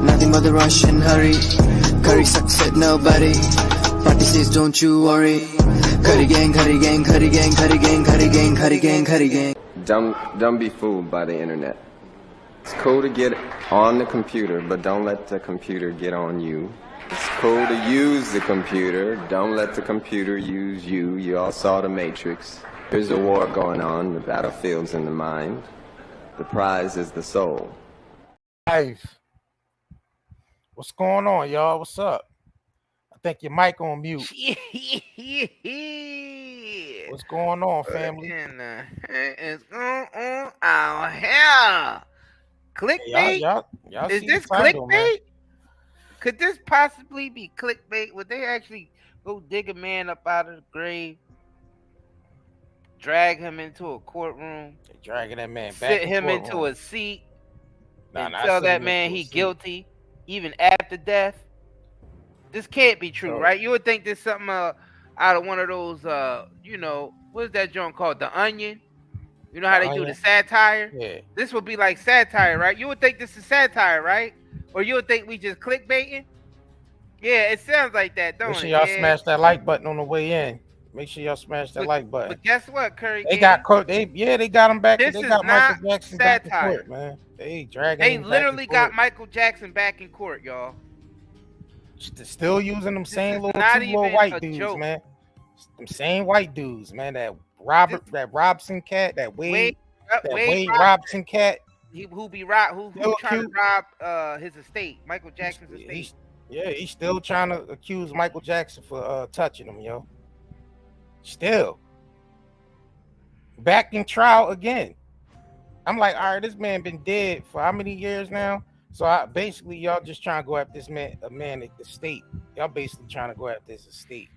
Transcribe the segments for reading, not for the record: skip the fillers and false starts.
Nothing but the rush and hurry. Curry sucks at nobody. Party says don't you worry. Curry gang, curry gang, curry gang, curry gang, curry gang, curry gang, curry gang. Don't be fooled by the internet. It's cool to get on the computer, but don't let the computer get on you. It's cool to use the computer. Don't let the computer use you. You all saw The Matrix. There's a war going on. The battlefield's in the mind. The prize is the soul. Life. What's going on, y'all? What's up? I think your mic on mute. What's going on, family? It's going on out here. Clickbait? Y'all is see this the title, clickbait? man. Could this possibly be clickbait? Would they actually go dig a man up out of the grave, drag him into a courtroom, They dragging that man back, sit him into a seat, and tell that man he guilty even after death? This can't be true, right? You would think this something out of one of those, what's that joint called? The Onion? You know how they do the satire? Yeah. This would be like satire, right? You would think this is satire, right? Or you would think we just clickbaiting? Yeah, it sounds like that, don't it? Make sure y'all smash that like button on the way in. Make sure y'all smash that like button. But guess what, Curry? They got him back. This They is got not Michael Jackson satire. back in court, man. They dragging They him back literally in got court. Michael Jackson back in court, y'all. Still using them same little not two little even white a dudes, joke. man. Them same white dudes, man. That Robson cat, that Wade Robson cat. Who trying to rob his estate, Michael Jackson's estate. He's still trying to accuse Michael Jackson for touching him, yo. Still. Back in trial again. I'm like, all right, this man been dead for how many years now? So y'all just trying to go after this man, at the estate. Y'all basically trying to go after his estate.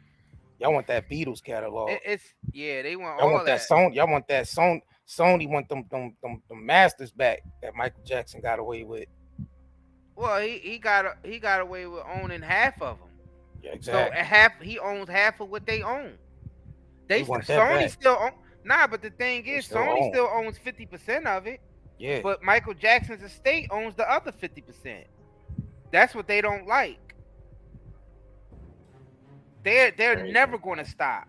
Y'all want that Beatles catalog. They want y'all all want that Sony. Y'all want that Sony. Sony want them masters back that Michael Jackson got away with. Well, he got away with owning half of them. Yeah, exactly. So he owns half of what they own. Sony still own. Nah, but the thing is, Sony still owns 50% of it. Yeah. But Michael Jackson's estate owns the other 50%. That's what they don't like. They're never going to stop.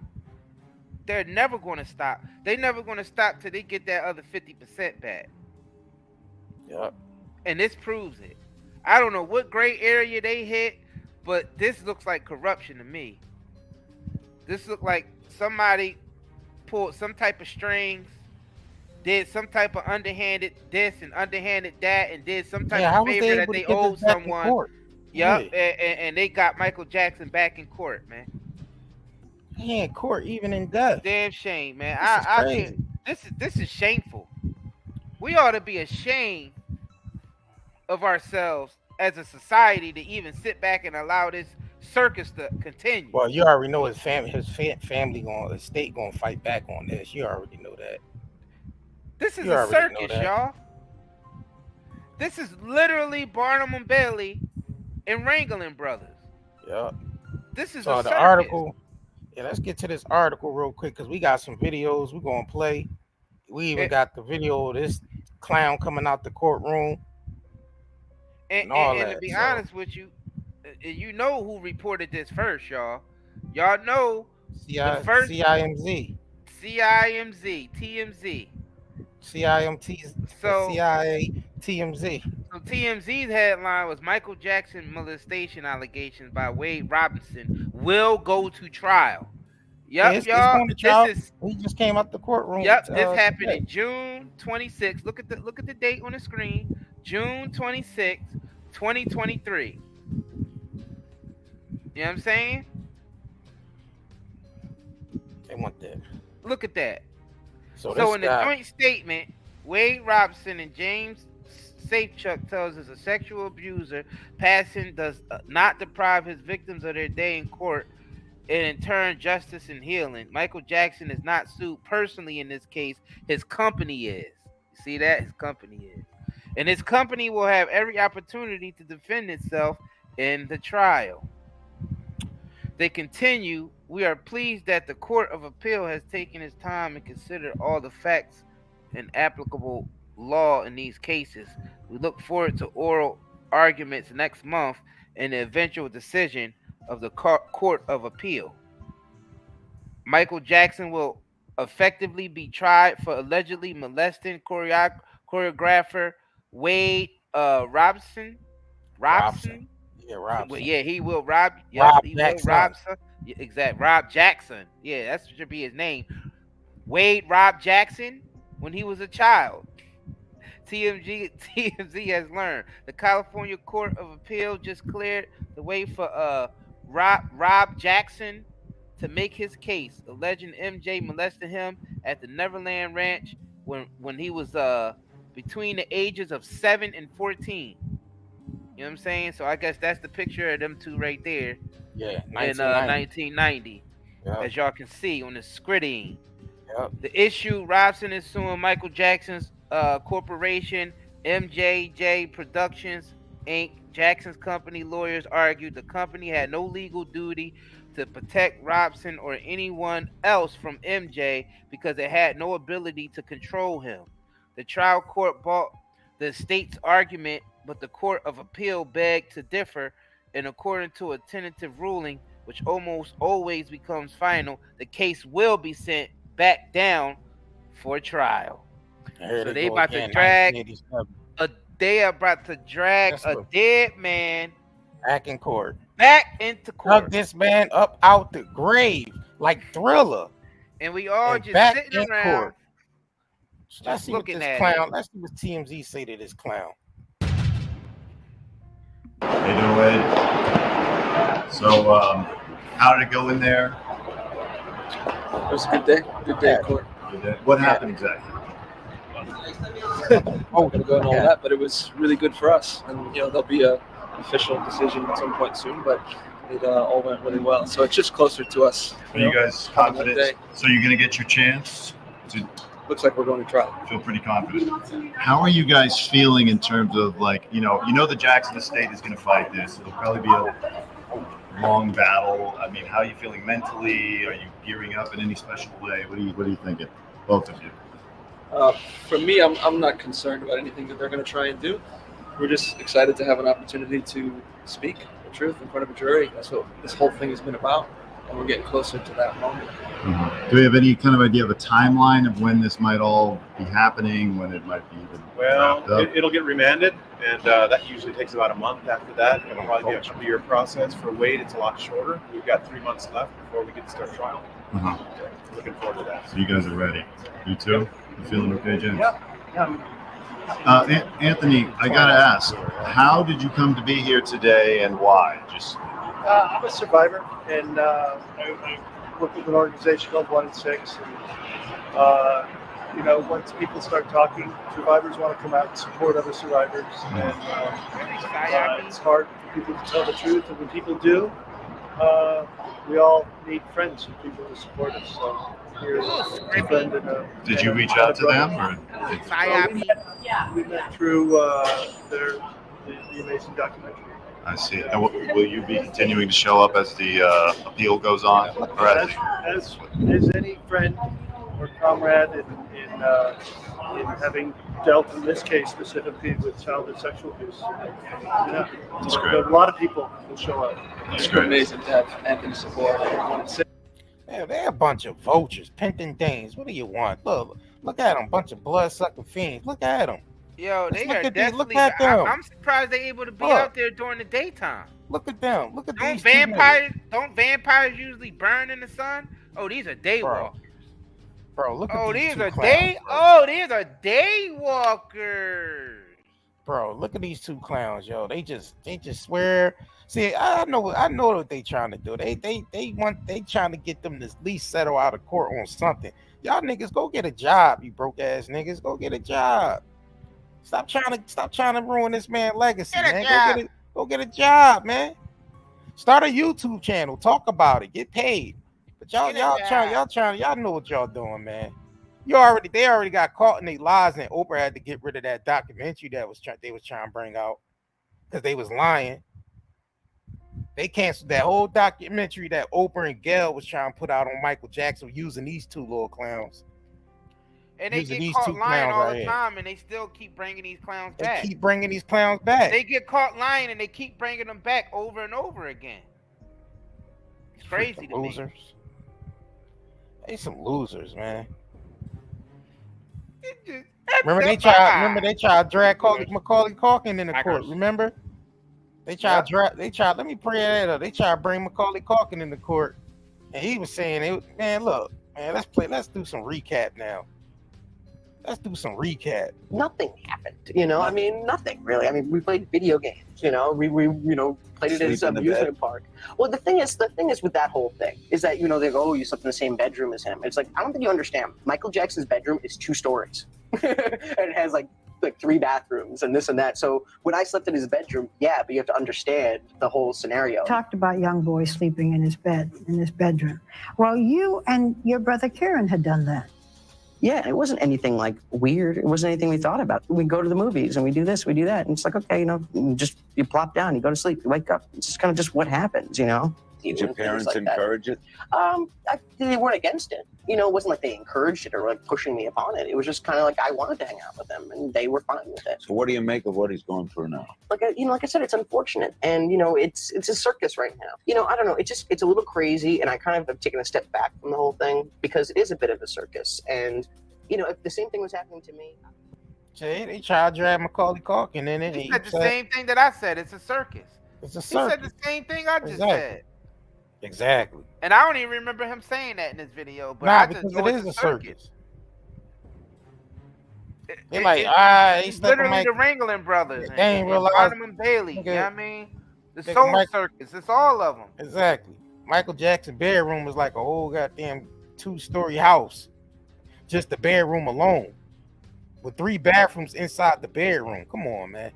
They're never going to stop. They're never going to stop till they get that other 50% back. Yep. And this proves it. I don't know what gray area they hit, but this looks like corruption to me. This looks like somebody pulled some type of strings, did some type of underhanded this and underhanded that, and did some type of favor that they owed someone. Yep, and they got Michael Jackson back in court, man. He in court even in death. Damn shame, man. This is shameful. We ought to be ashamed of ourselves as a society to even sit back and allow this circus to continue. Well, you already know his family his state gonna fight back on this. You already know that. This is a circus, y'all. This is literally Barnum and Bailey and Ringling Brothers. Yeah. This is so a the circus. article. Yeah, let's get to this article real quick because we got some videos we're gonna play. We even got the video of this clown coming out the courtroom. And to be honest with you, you know who reported this first, y'all. Y'all know the first CIMZ, TMZ. CIA, TMZ. So TMZ's headline was Michael Jackson molestation allegations by Wade Robinson will go to trial. Yep, y'all. He just came out the courtroom. Yep, this happened in June 26th. Look at the date on the screen. June 26th, 2023. You know what I'm saying? They want that. Look at that. So in the joint statement, Wade Robinson and James Safechuck tells us a sexual abuser passing does not deprive his victims of their day in court and in turn justice and healing. Michael Jackson is not sued personally in this case. His company is. You see that? His company is. And his company will have every opportunity to defend itself in the trial. They continue, we are pleased that the Court of Appeal has taken its time and considered all the facts and applicable law in these cases. We look forward to oral arguments next month in the eventual decision of the Court of Appeal. Michael Jackson will effectively be tried for allegedly molesting choreographer Wade Robson. Robson. Robson. Yeah, Well, Robson. yeah, he will rob. Yep, Rob he will Jackson. rob. Yeah, exact. Rob Jackson. Yeah, that should be his name. Wade Rob Jackson when he was a child. TMZ has learned the California Court of Appeal just cleared the way for Rob Jackson to make his case, alleging MJ molested him at the Neverland Ranch when he was between the ages of 7 and 14. You know what I'm saying? So I guess that's the picture of them two right there. Yeah, in 1990. 1990, as y'all can see on the screen. Yep. The issue: Robson is suing Michael Jackson's corporation, MJJ Productions Inc. Jackson's company lawyers argued the company had no legal duty to protect Robson or anyone else from MJ because it had no ability to control him. The trial court bought the state's argument, but the Court of Appeal begged to differ, and according to a tentative ruling, which almost always becomes final, the case will be sent back down for trial. So they about to drag they are about to drag a dead man back in court. Back into court. Drug this man up out the grave like Thriller. And we all and just sitting around court. Let's see looking what this clown. Let's see what TMZ say to this clown. How you doing, Wade? So, how did it go in there? It was a good day. Good day at court. What happened exactly? I'm going to go into all that, but it was really good for us. And, there'll be a official decision at some point soon, but it all went really well. So it's just closer to us. Are you guys confident? So you're going to get your chance? Looks like we're going to trial. Feel pretty confident. How are you guys feeling in terms of the Jackson estate is going to fight this. It'll probably be a long battle. I mean, how are you feeling mentally? Are you gearing up in any special way? What are you thinking? Both of you. For me, I'm not concerned about anything that they're going to try and do. We're just excited to have an opportunity to speak the truth in front of a jury. That's what this whole thing has been about, and we're getting closer to that moment. Mm-hmm. Do we have any kind of idea of a timeline of when this might all be happening, when it might be wrapped up? It'll get remanded, and that usually takes about a month after that. It'll probably be a couple-year process. For Wade, it's a lot shorter. We've got 3 months left before we get to start trial. Uh-huh. So looking forward to that. So you guys are ready. You too? You feeling okay, James? Yeah. Anthony, I gotta ask, how did you come to be here today, and why? I'm a survivor, and I work with an organization called 1 in 6. And, once people start talking, survivors want to come out and support other survivors. And it's hard for people to tell the truth, and when people do, we all need friends and people to support us. So here's a friend and did you reach out to them? Or we met through the amazing documentary. I see. And will you be continuing to show up as the appeal goes on? As any friend or comrade in having dealt in this case specifically with childhood sexual abuse. Yeah, that's great. A lot of people will show up. It's amazing to have Anthony's support. Yeah, they're a bunch of vultures, Penton Danes. What do you want? Look at them, bunch of blood-sucking fiends. Look at them. Yo, they look are at definitely. Look at them. I'm surprised they're able to be out there during the daytime. Look at them. Look at these Don't vampires usually burn in the sun? Oh, these are daywalkers. Bro, look at these two clowns. These are daywalkers. Bro, look at these two clowns, yo. They just swear. See, I know what they trying to do. They trying to get them to at least settle out of court on something. Y'all niggas go get a job, you broke ass niggas. Go get a job. Stop trying to ruin this man's legacy, man. Go get a job, man. Start a YouTube channel. Talk about it. Get paid. But y'all know what y'all doing, man. They already got caught in their lies, and Oprah had to get rid of that documentary they was trying to bring out because they was lying. They canceled that whole documentary that Oprah and Gail was trying to put out on Michael Jackson using these two little clowns. And they using get these caught two lying clowns all right the here. time, and they still keep bringing these clowns They back. keep bringing these clowns back. They get caught lying, and they keep bringing them back over and over again. It's crazy to losers. me. They some losers, man. Just, Remember they tried to drag Macaulay Culkin in the court. Remember? They tried let me pray that up. They tried to bring Macaulay Culkin in the court. And he was saying, man, look, man, let's do some recap now. Let's do some recap. Nothing happened, you know. I mean, nothing really. I mean, we played video games, you know. We played it in an amusement park. Well, the thing is with that whole thing is that, you know, they go, oh, you slept in the same bedroom as him. It's like, I don't think you understand. Michael Jackson's bedroom is 2 stories, and it has like 3 bathrooms and this and that. So when I slept in his bedroom, yeah, but you have to understand the whole scenario. Talked about young boy sleeping in his bedroom. Well, you and your brother Kieran had done that. Yeah, it wasn't anything like weird. It wasn't anything we thought about. We go to the movies and we do this, we do that. And it's like, okay, you know, you plop down, you go to sleep, you wake up. It's just kind of just what happens, you know? Did your parents encourage it? They weren't against it. You know, it wasn't like they encouraged it or like pushing me upon it. It was just kind of like I wanted to hang out with them and they were fine with it. So what do you make of what he's going through now? Like I said, it's unfortunate. And, you know, it's a circus right now. You know, I don't know. It's a little crazy. And I kind of have taken a step back from the whole thing because it is a bit of a circus. And, you know, if the same thing was happening to me. They tried to drag Macaulay Culkin in it. He said the same thing that I said. It's a circus. It's a circus. He said the same thing I just said. Exactly. And I don't even remember him saying that in this video. But because it is a circus. They're like, it's literally the Ringling Brothers. They ain't realize. Barnum and Bailey. You know what I mean? The Soul Circus. It's all of them. Exactly. Michael Jackson's bedroom was like a whole goddamn 2-story house. Just the bedroom alone. With 3 bathrooms inside the bedroom. Come on, man.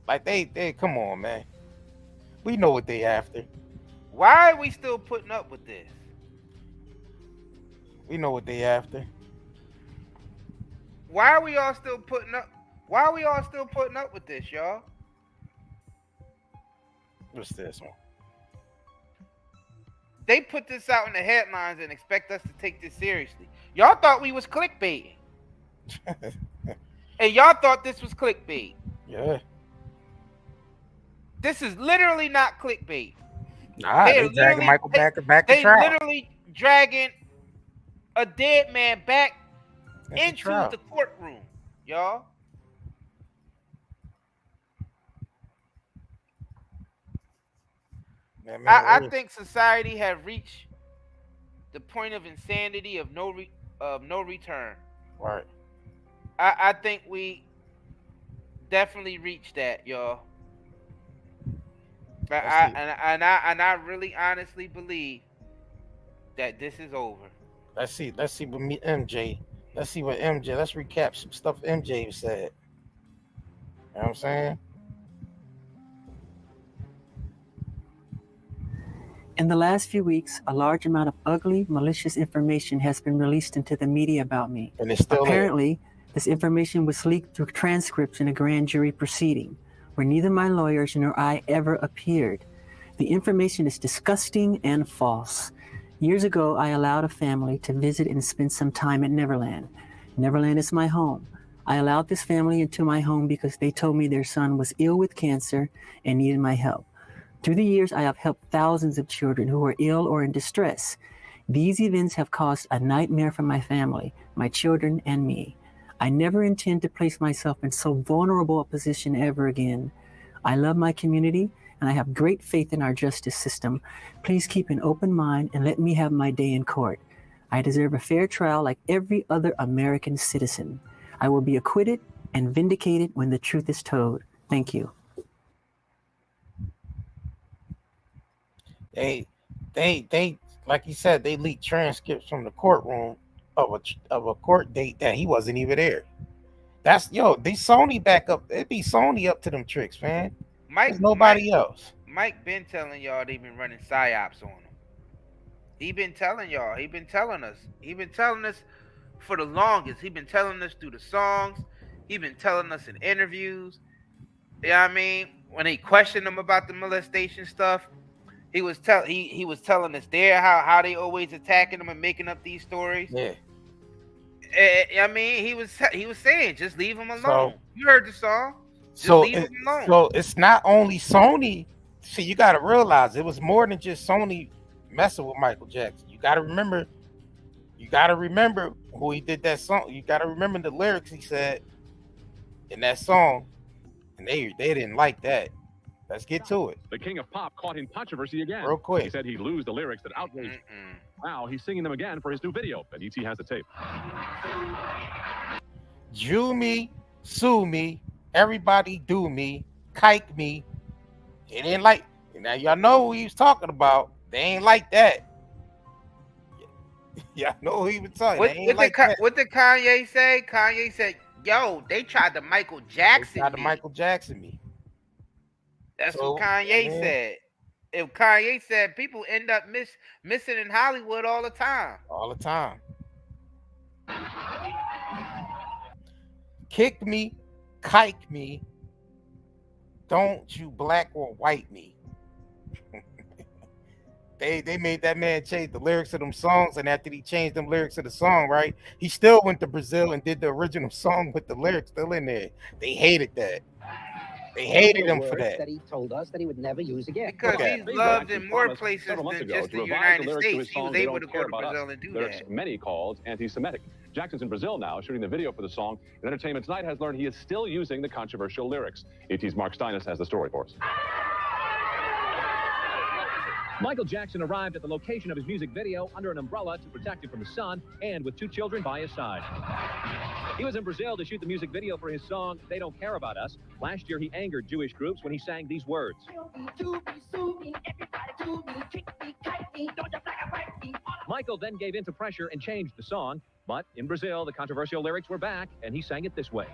Like they come on, man. We know what they after. Why are we still putting up with this? We know what they after. Why are we all still putting up? Why are we all still putting up with this, y'all? What's this one? They put this out in the headlines and expect us to take this seriously. Y'all thought we was clickbaiting. And y'all thought this was clickbait. Yeah. This is literally not clickbait. Nah, they dragging Michael back to trial. They literally dragging a dead man back into the courtroom, y'all. I think society have reached the point of insanity of no return. Right. I think we definitely reached that, y'all. I really honestly believe that this is over. Let's see what MJ. Let's recap some stuff MJ said. You know what I'm saying? In the last few weeks, a large amount of ugly, malicious information has been released into the media about me. And it's still apparently, this information was leaked through transcripts in a grand jury proceeding, where neither my lawyers nor I ever appeared. The information is disgusting and false. Years ago, I allowed a family to visit and spend some time at Neverland. Neverland is my home. I allowed this family into my home because they told me their son was ill with cancer and needed my help. Through the years, I have helped thousands of children who are ill or in distress. These events have caused a nightmare for my family, my children, and me. I never intend to place myself in so vulnerable a position ever again. I love my community, and I have great faith in our justice system. Please keep an open mind and let me have my day in court. I deserve a fair trial like every other American citizen. I will be acquitted and vindicated when the truth is told. Thank you. They like you said, they leaked transcripts from the courtroom of a court date that he wasn't even there. They Sony back up. It be Sony up to them tricks, man. There's nobody else. Mike been telling y'all they been running psyops on him. He been telling y'all. He been telling us. He been telling us for the longest. He been telling us through the songs. He been telling us in interviews. You know what I mean? When they questioned him about the molestation stuff, he was telling us there how they always attacking him and making up these stories. Yeah. I mean, he was saying, just leave him alone. You heard the song. Just leave him alone. So it's not only Sony. See, you got to realize it was more than just Sony messing with Michael Jackson. You got to remember who he did that song. You got to remember the lyrics he said in that song, and they didn't like that. Let's get to it. The king of pop caught in controversy again. Real quick. He said he'd lose the lyrics that outraged. Now he's singing them again for his new video, and ET has the tape. Jew me, sue me, everybody do me, kike me. He didn't like. Now y'all know who he was talking about. They ain't like that. Y'all know who he was talking. What did Kanye say? Kanye said, "Yo, they tried to Michael Jackson. Me." That's what Kanye said. If Kanye said, people end up missing in Hollywood all the time. All the time. Kick me, kike me. Don't you black or white me. They made that man change the lyrics of them songs, and after he changed them lyrics of the song, right, he still went to Brazil and did the original song with the lyrics still in there. They hated that. They hated him for that. He told us that he would never use again. Because he's loved in more places than just the United States. He was able to go to Brazil and do that. Many called anti-Semitic. Jackson's in Brazil now, shooting the video for the song. And Entertainment Tonight has learned he is still using the controversial lyrics. ET's Mark Steinis has the story for us. Michael Jackson arrived at the location of his music video under an umbrella to protect him from the sun and with 2 children by his side. He was in Brazil to shoot the music video for his song, They Don't Care About Us. Last year, he angered Jewish groups when he sang these words. Michael then gave in to pressure and changed the song. But in Brazil, the controversial lyrics were back, and he sang it this way.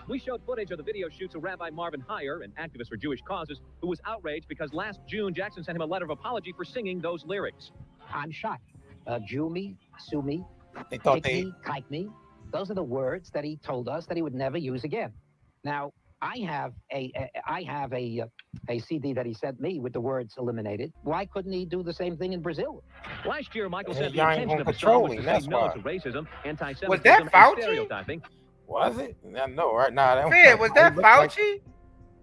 We showed footage of the video shoots of Rabbi Marvin Heyer, an activist for Jewish causes, who was outraged because last June, Jackson sent him a letter of apology for singing those lyrics. I'm shocked. Jew me, sue me, kick me, kike me. Those are the words that he told us that he would never use again. Now, I have a CD that he sent me with the words eliminated. Why couldn't he do the same thing in Brazil? Last year, Michael said the intention of the song was to say no to racism, anti-Semitism, and stereotyping. Was it? No, right now. Man, was that Fauci?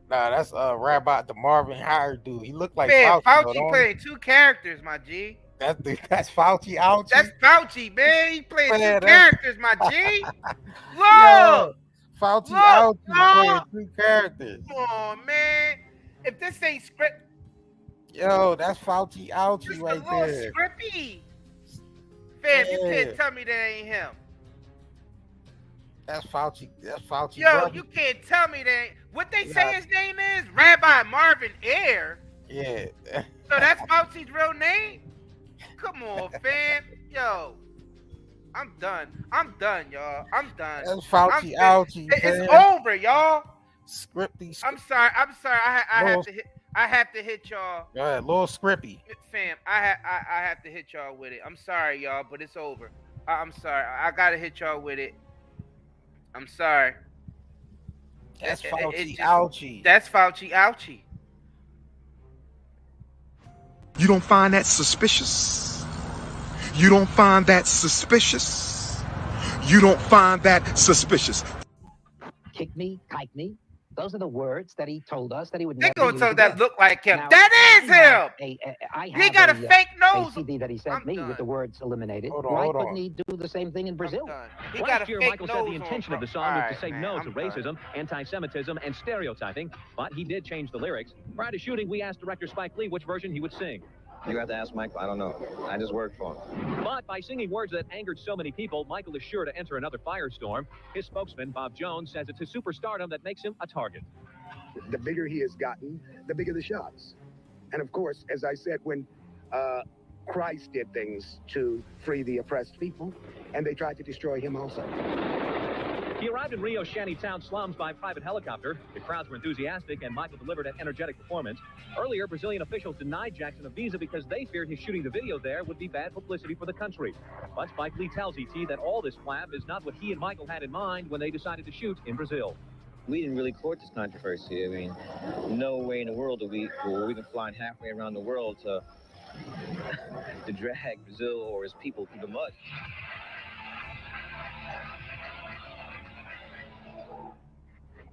Nah, that's Rabbi the Marvin Heyer dude. He looked like man, Fauci playing 2 characters, my G. That's Fauci ouchie. That's Fauci, man. He playing 2 characters, my G. Whoa! Fauci ouchie playing 2 characters. Come on, man. If this ain't script. Yo, that's Fauci ouchie right there. Scrippy. Fam, you can't tell me that ain't him. That's Fauci. That's Fauci. Yo, brother. You can't tell me that. What they say his name is? Rabbi Marvin Air. Yeah. So that's Fauci's real name? Come on, fam. Yo. I'm done, y'all. I'm done. That's Fauci ouchie. It's over, y'all. Scripty. I'm sorry. I have to hit y'all. Go ahead, little Scrippy. Fam, I have to hit y'all with it. I'm sorry, y'all, but it's over. I'm sorry. I gotta hit y'all with it. I'm sorry. That's Fauci ouchie. That's Fauci ouchie. You don't find that suspicious? You don't find that suspicious? You don't find that suspicious? Kick me, kike me. Those are the words that he told us that he would never use use again. That look like him. Now, that is him. He got a fake nose. A CD that he sent me with the words eliminated. Why couldn't he do the same thing in Brazil? Last year, Michael said the intention of the song was to say no to racism, anti-Semitism, and stereotyping, but he did change the lyrics. Prior to shooting, we asked director Spike Lee which version he would sing. You have to ask Michael. I don't know. I just work for him. But by singing words that angered so many people, Michael is sure to enter another firestorm. His spokesman, Bob Jones, says it's his superstardom that makes him a target. The bigger he has gotten, the bigger the shots. And of course, as I said, when Christ did things to free the oppressed people, and they tried to destroy him also. He arrived in Rio's shantytown slums by private helicopter. The crowds were enthusiastic, and Michael delivered an energetic performance. Earlier, Brazilian officials denied Jackson a visa because they feared his shooting the video there would be bad publicity for the country. But Spike Lee tells ET that all this flap is not what he and Michael had in mind when they decided to shoot in Brazil. We didn't really court this controversy. I mean, no way in the world that we've been flying halfway around the world to to drag Brazil or his people through the mud.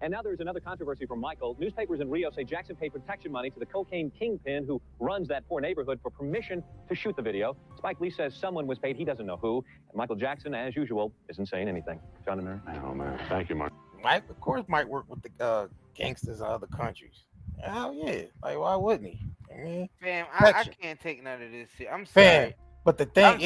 And now there's another controversy from Michael. Newspapers in Rio say Jackson paid protection money to the cocaine kingpin who runs that poor neighborhood for permission to shoot the video. Spike Lee says someone was paid. He doesn't know who. And Michael Jackson, as usual, isn't saying anything. John and Mary? Oh, man. Thank you, Mark. Mike, of course, might work with the gangsters of other countries. Hell yeah. Like, why wouldn't he? I mean, fam, I can't take none of this shit. I'm sorry. Fam, but the thing,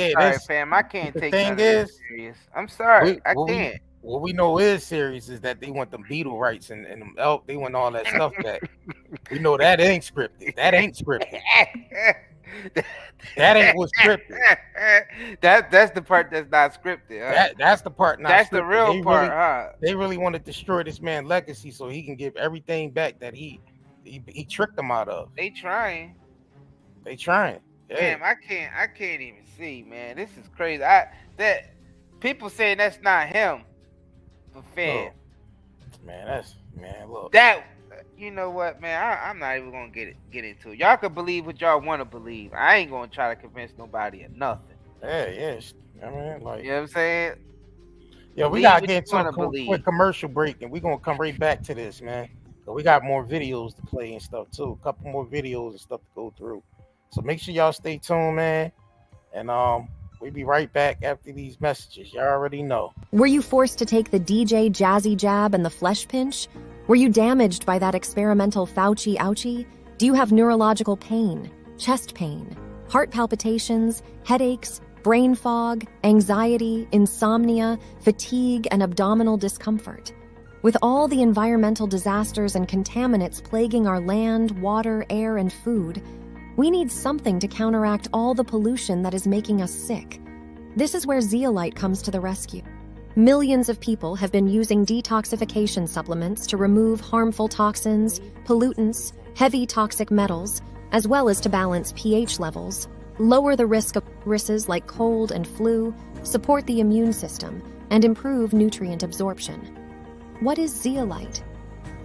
fam, I can't take none of this serious. I'm sorry, I can't. What we know is serious is that they want them Beatle rights and them elk. They want all that stuff back. We know that ain't scripted. That ain't scripted. That ain't what's scripted. That's the part that's not scripted. Huh? That's the part not That's scripted. the real part, huh? They really want to destroy this man's legacy so he can give everything back that he tricked them out of. They trying. Yeah. Damn, I can't even see, man. This is crazy. That people saying that's not him. But fam, look. That you know what, man? I'm not even gonna get into it. Y'all can believe what y'all want to believe. I ain't gonna try to convince nobody of nothing. Yeah. I mean, like, you know what I'm saying? Yeah, we gotta get into a quick commercial break, and we're gonna come right back to this, man. So we got more videos to play and stuff too. A couple more videos and stuff to go through. So make sure y'all stay tuned, man. And we'll be right back after these messages. Y'all already know. Were you forced to take the DJ Jazzy Jab and the flesh pinch? Were you damaged by that experimental Fauci ouchie? Do you have neurological pain, chest pain, heart palpitations, headaches, brain fog, anxiety, insomnia, fatigue, and abdominal discomfort? With all the environmental disasters and contaminants plaguing our land, water, air, and food, we need something to counteract all the pollution that is making us sick. This is where zeolite comes to the rescue. Millions of people have been using detoxification supplements to remove harmful toxins, pollutants, heavy toxic metals, as well as to balance pH levels, lower the risk of viruses like cold and flu, support the immune system, and improve nutrient absorption. What is zeolite?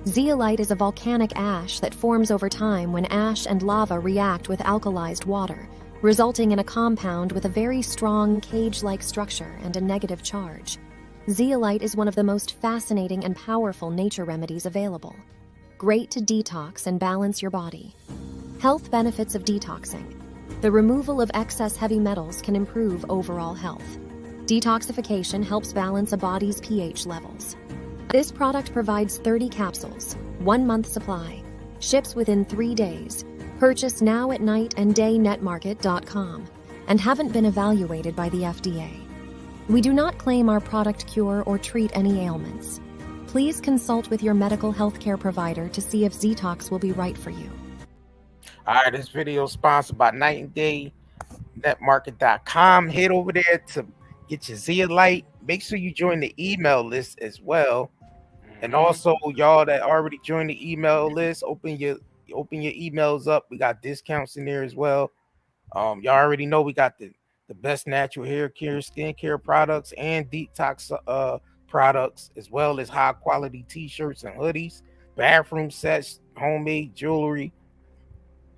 Zeolite is a volcanic ash that forms over time when ash and lava react with alkalized water, resulting in a compound with a very strong cage-like structure and a negative charge. Zeolite is one of the most fascinating and powerful nature remedies available. Great to detox and balance your body. Health benefits of detoxing. The removal of excess heavy metals can improve overall health. Detoxification helps balance a body's pH levels. This product provides 30 capsules, 1 month supply, ships within 3 days, purchase now at nightanddayNetmarket.com, and haven't been evaluated by the FDA. We do not claim our product cure or treat any ailments. Please consult with your medical healthcare provider to see if Zetox will be right for you. All right, this video is sponsored by nightanddayNetmarket.com. Head over there to get your zeolite. Make sure you join the email list as well. And also, y'all that already joined the email list, open your emails up. We got discounts in there as well. Y'all already know we got the best natural hair care, skincare products, and detox products, as well as high quality t-shirts and hoodies, bathroom sets, homemade jewelry.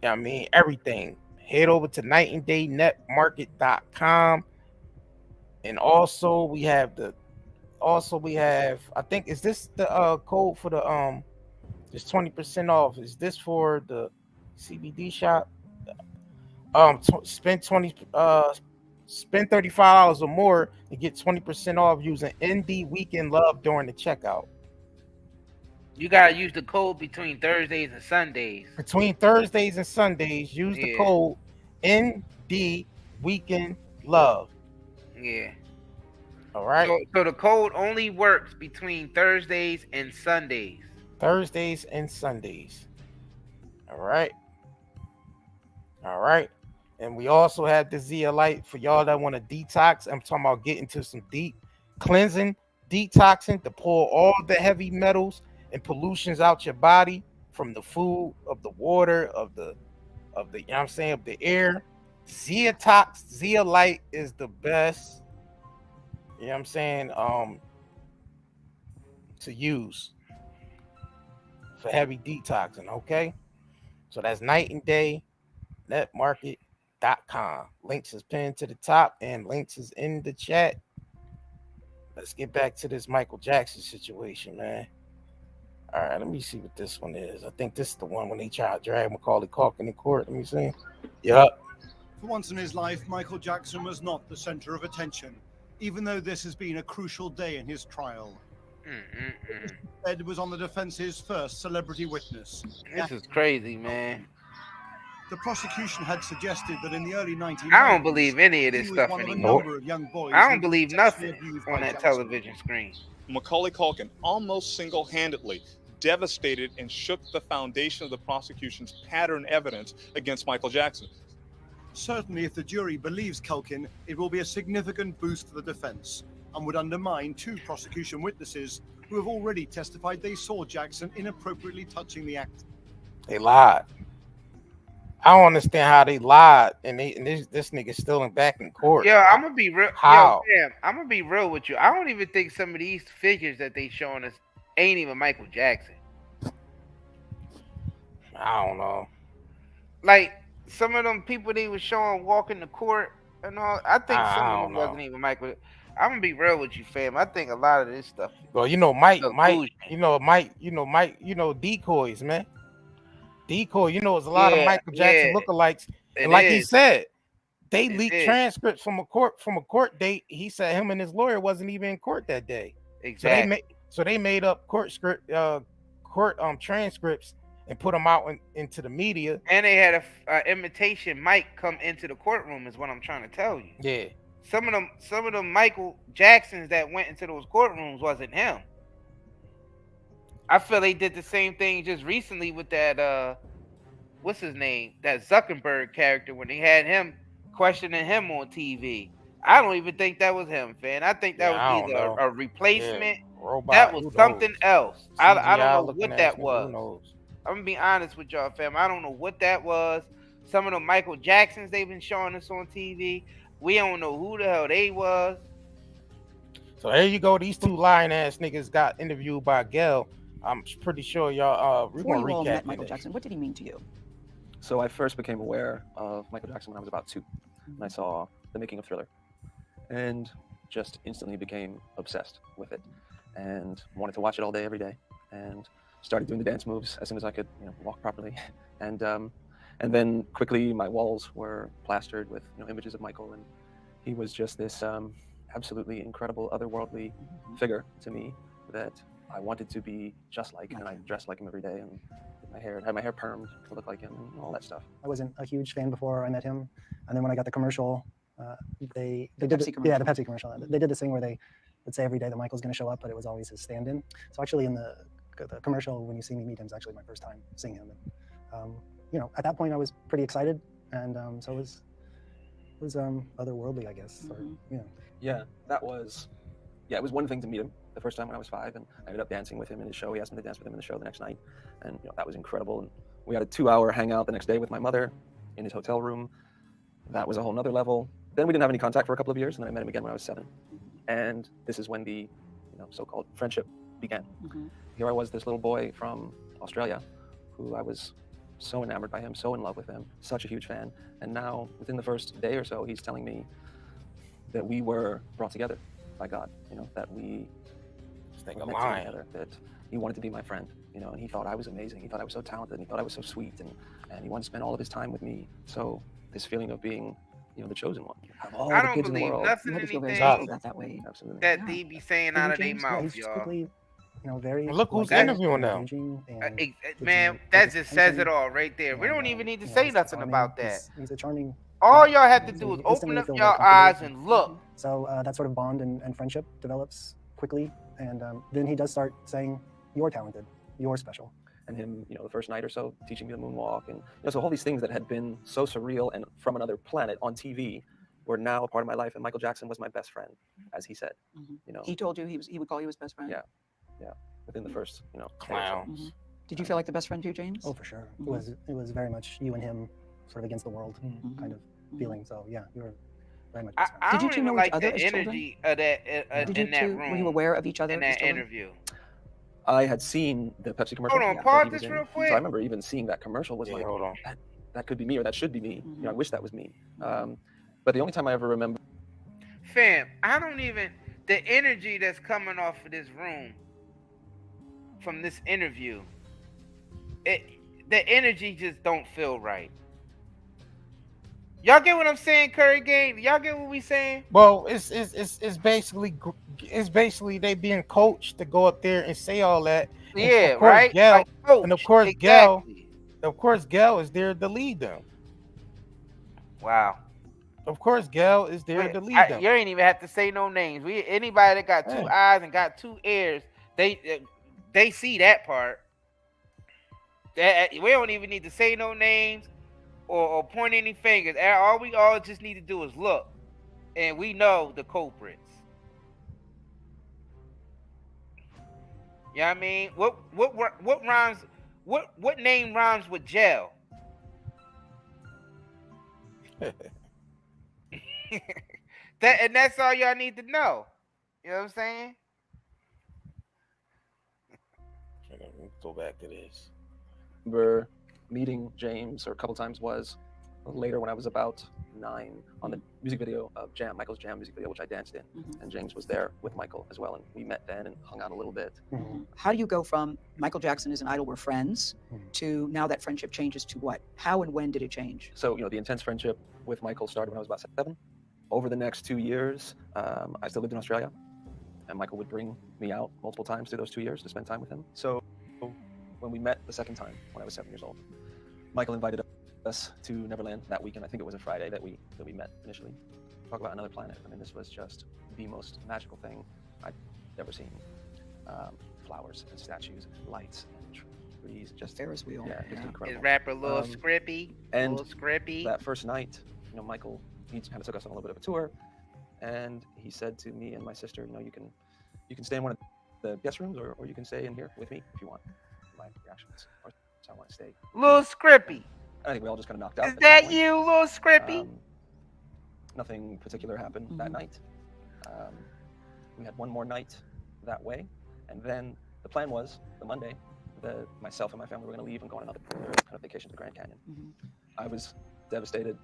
I mean, everything. Head over to nightanddayNetmarket.com. And also we have I think, is this the code for the it's 20% off. Is this for the CBD shop? Spend $35 or more and get 20% off using ND Weekend Love during the checkout. You gotta use the code between Thursdays and Sundays. Between Thursdays and Sundays, use the code ND Weekend Love. Yeah. All right. So the code only works between Thursdays and Sundays. Thursdays and Sundays. All right. And we also have the zeolite for y'all that want to detox. I'm talking about getting to some deep cleansing, detoxing to pull all the heavy metals and pollutions out your body from the food, of the water, of the you know what I'm saying, of the air. Zeolite is the best, you know what I'm saying, to use for heavy detoxing. Okay, so that's nightanddayNetmarket.com. HoodieesInTheChat.com. Links is pinned to the top and links is in the chat. Let's get back to this Michael Jackson situation, man. All right, let me see what this one is. I think this is the one when they tried to drag Macaulay Culkin in court. Let me see. Yep. For once in his life, Michael Jackson was not the center of attention, even though this has been a crucial day in his trial. Ed was on the defense's first celebrity witness. This is crazy, man. The prosecution had suggested that in the early 1990s, I don't believe any of this he was stuff one of a anymore. number of young boys I who don't were believe sexually nothing abused on by that Jackson. television screen. Macaulay Culkin almost single-handedly devastated and shook the foundation of the prosecution's pattern evidence against Michael Jackson. Certainly, if the jury believes Culkin, it will be a significant boost for the defense and would undermine two prosecution witnesses who have already testified they saw Jackson inappropriately touching the actor. They lied. I don't understand how they lied, and this nigga's still back in court. Yo, I'm gonna be real. How? Yo, Sam, I'm gonna be real with you. I don't even think some of these figures that they showing us ain't even Michael Jackson. I don't know. Like some of them people they was showing walking the court and all. I think some of them wasn't even Michael. I'm gonna be real with you, fam. I think a lot of this stuff. Well, Mike, decoys, man. Decoy, it's a lot of Michael Jackson lookalikes. And like he said, they leaked transcripts from a court date. He said him and his lawyer wasn't even in court that day. Exactly. So they made up court transcripts and put them out into the media. And they had a imitation Mike come into the courtroom, is what I'm trying to tell you. Yeah. Some of them Michael Jacksons that went into those courtrooms wasn't him. I feel they did the same thing just recently with that what's his name? That Zuckerberg character when they had him questioning him on TV. I don't even think that was him, fan. I think that was either a replacement. Robot, that was something else. I don't know looking what that at was. Who knows? I'm gonna be honest with y'all, fam. I don't know what that was. Some of the Michael Jacksons they've been showing us on TV. We don't know who the hell they was. So there you go. These two lying ass niggas got interviewed by Gail. I'm pretty sure y'all. We're Before gonna you all met recap Michael this. Jackson, what did he mean to you? So I first became aware of Michael Jackson when I was about 2. And I saw the making of Thriller, and just instantly became obsessed with it, and wanted to watch it all day, every day, and started doing the dance moves as soon as I could, walk properly, and then quickly my walls were plastered with images of Michael, and he was just this absolutely incredible, otherworldly figure to me that I wanted to be just like, and I dressed like him every day, and had my hair permed to look like him, and all that stuff. I wasn't a huge fan before I met him, and then when I got the commercial, they did Pepsi commercial. Yeah, the Pepsi commercial. They did this thing where they would say every day that Michael's going to show up, but it was always his stand-in. So actually, in the commercial, when you see me meet him, is actually my first time seeing him. And, at that point, I was pretty excited, and so it was otherworldly, I guess. Or, Yeah, it was one thing to meet him the first time when I was 5, and I ended up dancing with him in his show. He asked me to dance with him in the show the next night, and that was incredible. And we had a 2-hour hangout the next day with my mother in his hotel room. That was a whole nother level. Then we didn't have any contact for a couple of years, and then I met him again when I was 7. And this is when the so-called friendship began. Here I was, this little boy from Australia, who I was so enamored by him, so in love with him, such a huge fan. And now, within the first day or so, he's telling me that we were brought together by God, that we were meant to be together, that he wanted to be my friend, and he thought I was amazing. He thought I was so talented, and he thought I was so sweet, and he wanted to spend all of his time with me. So this feeling of being, the chosen one, have all I the don't kids in the believe world. nothing anything that way. Absolutely. that they be saying out of their mouth, y'all. quickly, very. Look who's like, interviewing now. engaging and Man, that just says it all right there. We don't even need to say nothing about that. He's a charming. All y'all have to do is instantly open up feel your very eyes comfortable. and look. So that sort of bond and friendship develops quickly, and then he does start saying, "You're talented, you're special." And him, the first night or so, teaching me the moonwalk, and so all these things that had been so surreal and from another planet on TV were now a part of my life. And Michael Jackson was my best friend, as he said. He told you he would call you his best friend. Yeah. Within the first, clowns. Did you feel like the best friend too, James? Oh, for sure. It was very much you and him, sort of against the world kind of feeling. So yeah, you were very much. I Did you don't two even know like each other the as children? energy of that Did in you that two, room. were you aware of each other in as that children? interview? I had seen the Pepsi commercial. Hold on, that pause he was this in. real quick. So I remember even seeing that commercial was like, hold on. that could be me or that should be me. You know, I wish that was me. But the only time I ever remember. Fam, I don't even, the energy that's coming off of this room from this interview, the energy just don't feel right. Y'all get what I'm saying, Curry Gang? Y'all get what we saying? Well, it's basically they being coached to go up there and say all that. And Yeah, of course, right? Gail, Like coach, and of course, exactly. Gail is there to lead them. Wow. Of course, Gail is there to lead them. You ain't even have to say no names. Anybody that got two eyes and got two ears, they see that part. We don't even need to say no names or point any fingers. All we all just need to do is look, and we know the culprits. You know what I mean? What rhymes? What name rhymes with jail? That's all y'all need to know. You know what I'm saying? Go back to this. Remember meeting James, or a couple times was later when I was about 9 on the music video of Michael's Jam music video, which I danced in, and James was there with Michael as well, and we met then and hung out a little bit. How do you go from Michael Jackson is an idol, we're friends, to now that friendship changes to what? How and when did it change? So, the intense friendship with Michael started when I was about 7. Over the next 2 years, I still lived in Australia, and Michael would bring me out multiple times through those 2 years to spend time with him. So when we met the second time, when I was 7 years old, Michael invited us to Neverland that weekend. I think it was a Friday that we met initially. Talk about another planet. I mean, this was just the most magical thing I'd ever seen. Flowers and statues, lights and trees, just Ferris wheel. Yeah, just incredible. His rapper Lil Scrippy. And Lil Scrippy. That first night, Michael, he kind of took us on a little bit of a tour, and he said to me and my sister, you can stay in one of the guest rooms, or you can stay in here with me if you want. My reaction was, so I want to stay. Lil Scrippy. I think we all just kind of knocked out. Is that you, Lil Scrippy? Nothing particular happened that night. We had one more night that way, and then the plan was the Monday, myself and my family were going to leave and go on another kind of vacation to the Grand Canyon. I was devastated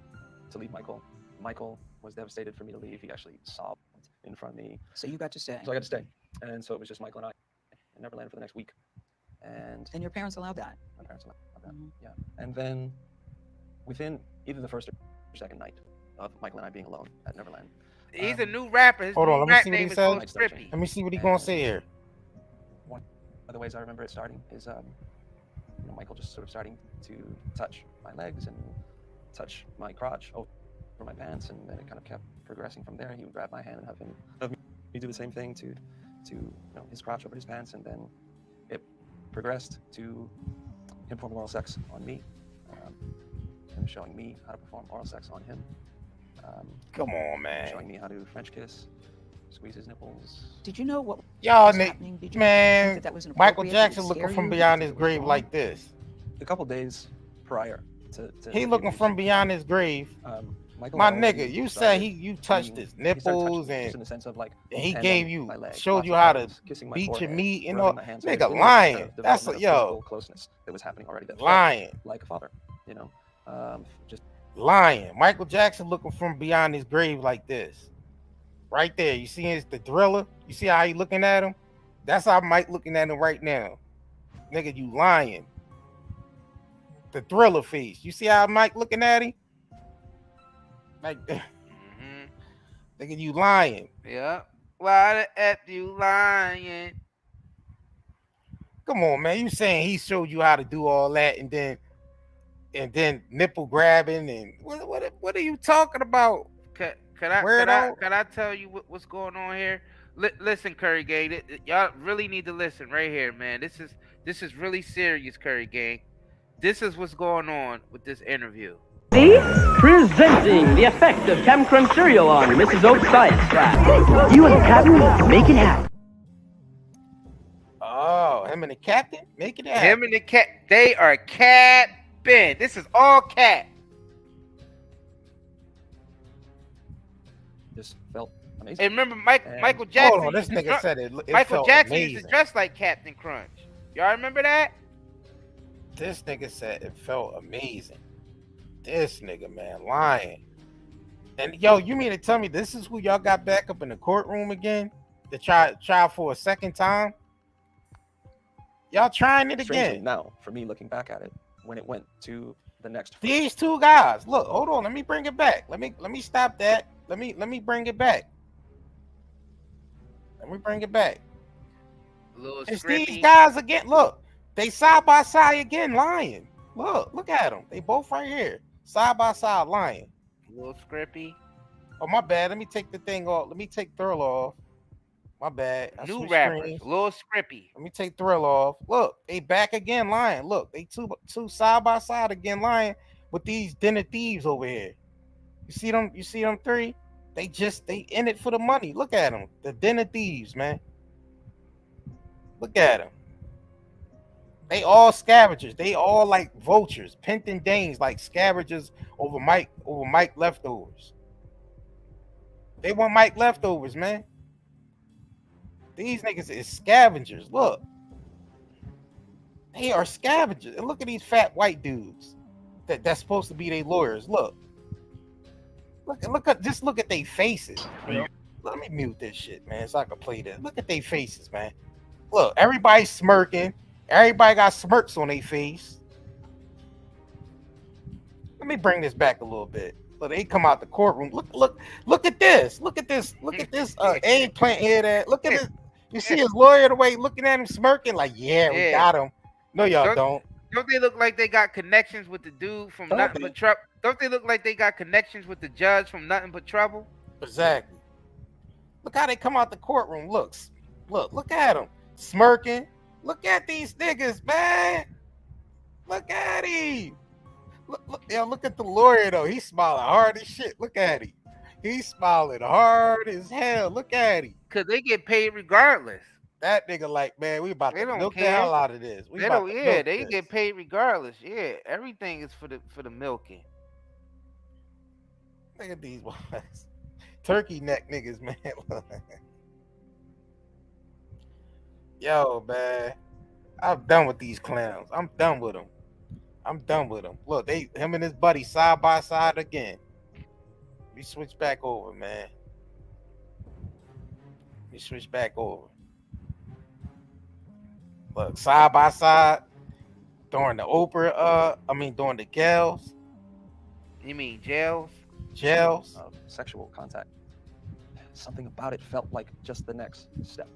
to leave Michael. Michael was devastated for me to leave. He actually sobbed in front of me. So you got to stay. So I got to stay, and so it was just Michael and I in Neverland for the next week. And your parents allowed that? My parents allowed that. Yeah. And then within either the first or second night of Michael and I being alone at Neverland. He's a new rapper. His Hold on, new let me rap see what he name is said. Lil Scrippy. Let me see what he gonna say here. One of the ways I remember it starting is Michael just sort of starting to touch my legs and touch my crotch over my pants, and then it kind of kept progressing from there. He would grab my hand and have me do the same thing to his crotch over his pants, and then it progressed to him performing oral sex on me, him showing me how to perform oral sex on him. Come on, man. Showing me how to French kiss, squeeze his nipples. Did you know what Y'all, was happening? Did you man, think that was Michael inappropriate? Jackson Did it looking scare from you? beyond his grave like this. A couple days prior to He looking from beyond his grave. Michael My had already nigga, you said you touched his nipples, just and in the sense of like he hand gave on you, my leg, showed lots you of how to times, kissing my beat your forehead, meat and rubbing all. my hands. Nigga, There was lying. kind of That's development of yo. physical closeness that was happening already. That felt Lying. like a father, just Lying. Michael Jackson looking from beyond his grave like this. Right there. You see the Thriller? You see how he looking at him? That's how Mike looking at him right now. Nigga, you lying. The Thriller face. You see how Mike looking at him? Like, nigga, you lying. Yeah. Why the F you lying? Come on, man. You saying he showed you how to do all that, and then nipple grabbing, and what are you talking about? Can I tell you what's going on here? Listen, Curry Gang, y'all really need to listen right here, man. This is really serious, Curry Gang. This is what's going on with this interview. Presenting the effect of Chem Crunch cereal on Mrs. Oak's science class. You and the captain make it happen. Oh, him and the captain make it happen. Him and the cat, they are capping. This is all cap. just felt amazing. And remember, Michael Jackson. Hold on, this nigga said it Michael felt Jackson amazing. used to dress like Captain Crunch. Y'all remember that? This nigga said it felt amazing. This nigga, man, lying. And yo, you mean to tell me this is who y'all got back up in the courtroom again to try for a second time? Y'all trying it Strangely, again. now, for me looking back at it, when it went to the next These two guys. Look, hold on. Let me bring it back. Let me stop that. Let me bring it back. Let me bring it back. It's these guys again. Look, they side by side again, lying. Look at them. They both right here, side by side, lying. A little scrippy. Oh, my bad. Let me take the thing off. Let me take Thrill off. My bad. New rappers, a little scrippy. Let me take Thrill off. Look, they back again lying. Look, they two side by side again lying with these den of thieves over here. You see them? You see them three? They in it for the money. Look at them. The den of thieves, man. Look at them. They all scavengers. They all like vultures. Pent and Danes like scavengers over Mike leftovers. They want Mike leftovers, man. These niggas is scavengers. Look. They are scavengers. And look at these fat white dudes that's supposed to be their lawyers. Look. Look at their faces. Let me mute this shit, man, so I can play this. Look at their faces, man. Look, everybody's smirking. Everybody got smirks on their face. Let me bring this back a little bit. So they come out the courtroom. Look at this. Look at this eggplant head. Look at it. You see his lawyer the way looking at him smirking like, yeah, we got him. No, y'all don't. Don't they look like they got connections with the dude from Nothing But Trouble? Don't they look like they got connections with the judge from Nothing But Trouble? Exactly. Look how they come out the courtroom. Look at them smirking. Look at these niggas, man. Look at him. Look at the lawyer though. He's smiling hard as shit. Look at him. He's smiling hard as hell. Look at him. Cause they get paid regardless. That nigga like, man, we about to milk the hell out of this. They get paid regardless. Yeah, everything is for the milking. Look at these boys. Turkey neck niggas, man. Yo, man. I'm done with these clowns. I'm done with them. Look, him and his buddy side by side again. We switch back over, man. Look, side by side during the during the gals. You mean jails? Sexual contact. Something about it felt like just the next step.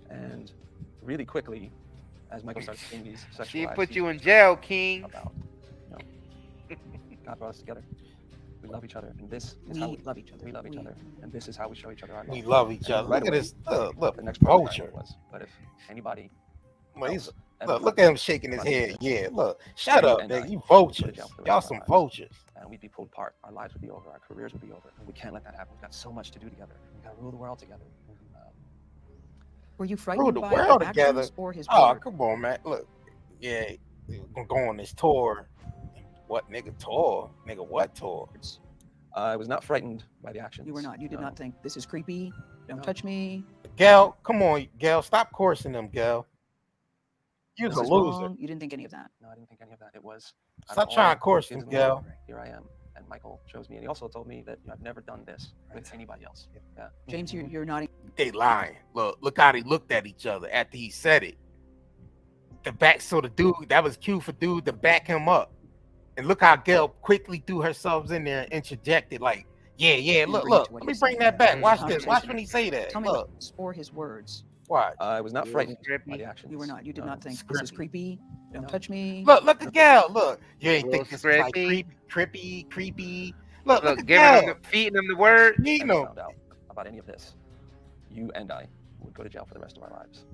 And really quickly, as Michael started seeing these sexual She acts, put you in jail, King. God brought us together. We love each other, and this is how we love each other. We love each other, and this is how we show each other our love. We love each other. Right Look at away, this. Look, the next vulture. But if anybody, look at him shaking his head. Yeah, look. Shut up, nigga. You vultures. Y'all some vultures. And we'd be pulled apart. Our lives would be over. Our careers would be over. And we can't let that happen. We've got so much to do together. We've got to rule the world together. Were you Rule frightened the by world his together. actions or his Oh, word? come on, man. Look, yeah, we're gonna go on this tour. What nigga tour? Nigga, what tour? I was not frightened by the actions. You were not. You did not think this is creepy. Don't touch me. Gal, come on, Gal, stop coursing them, Gal. You was This a is loser. wrong. You didn't think any of that. No, I didn't think any of that. It was. Stop trying to course them, Gal. Here I am, and Michael chose me, and he also told me that I've never done this with anybody else. Yeah. James, you're not. They lying. Look how they looked at each other after he said it. The dude, that was cue for dude to back him up. And look how Gail quickly threw herself in there and interjected like, yeah, look, let me bring that back. Watch this. Watch when he say that. Tell me Look. or his words. What? I was not frightened by the actions. You were not. You did not think this is creepy. Don't touch me. Look at Gal. Look. You ain't Little think this was like scrippy. creepy. Look at giving Gal. them feeding them the word. Feeding them. Found out about any of this, you and I would go to jail for the rest of our lives,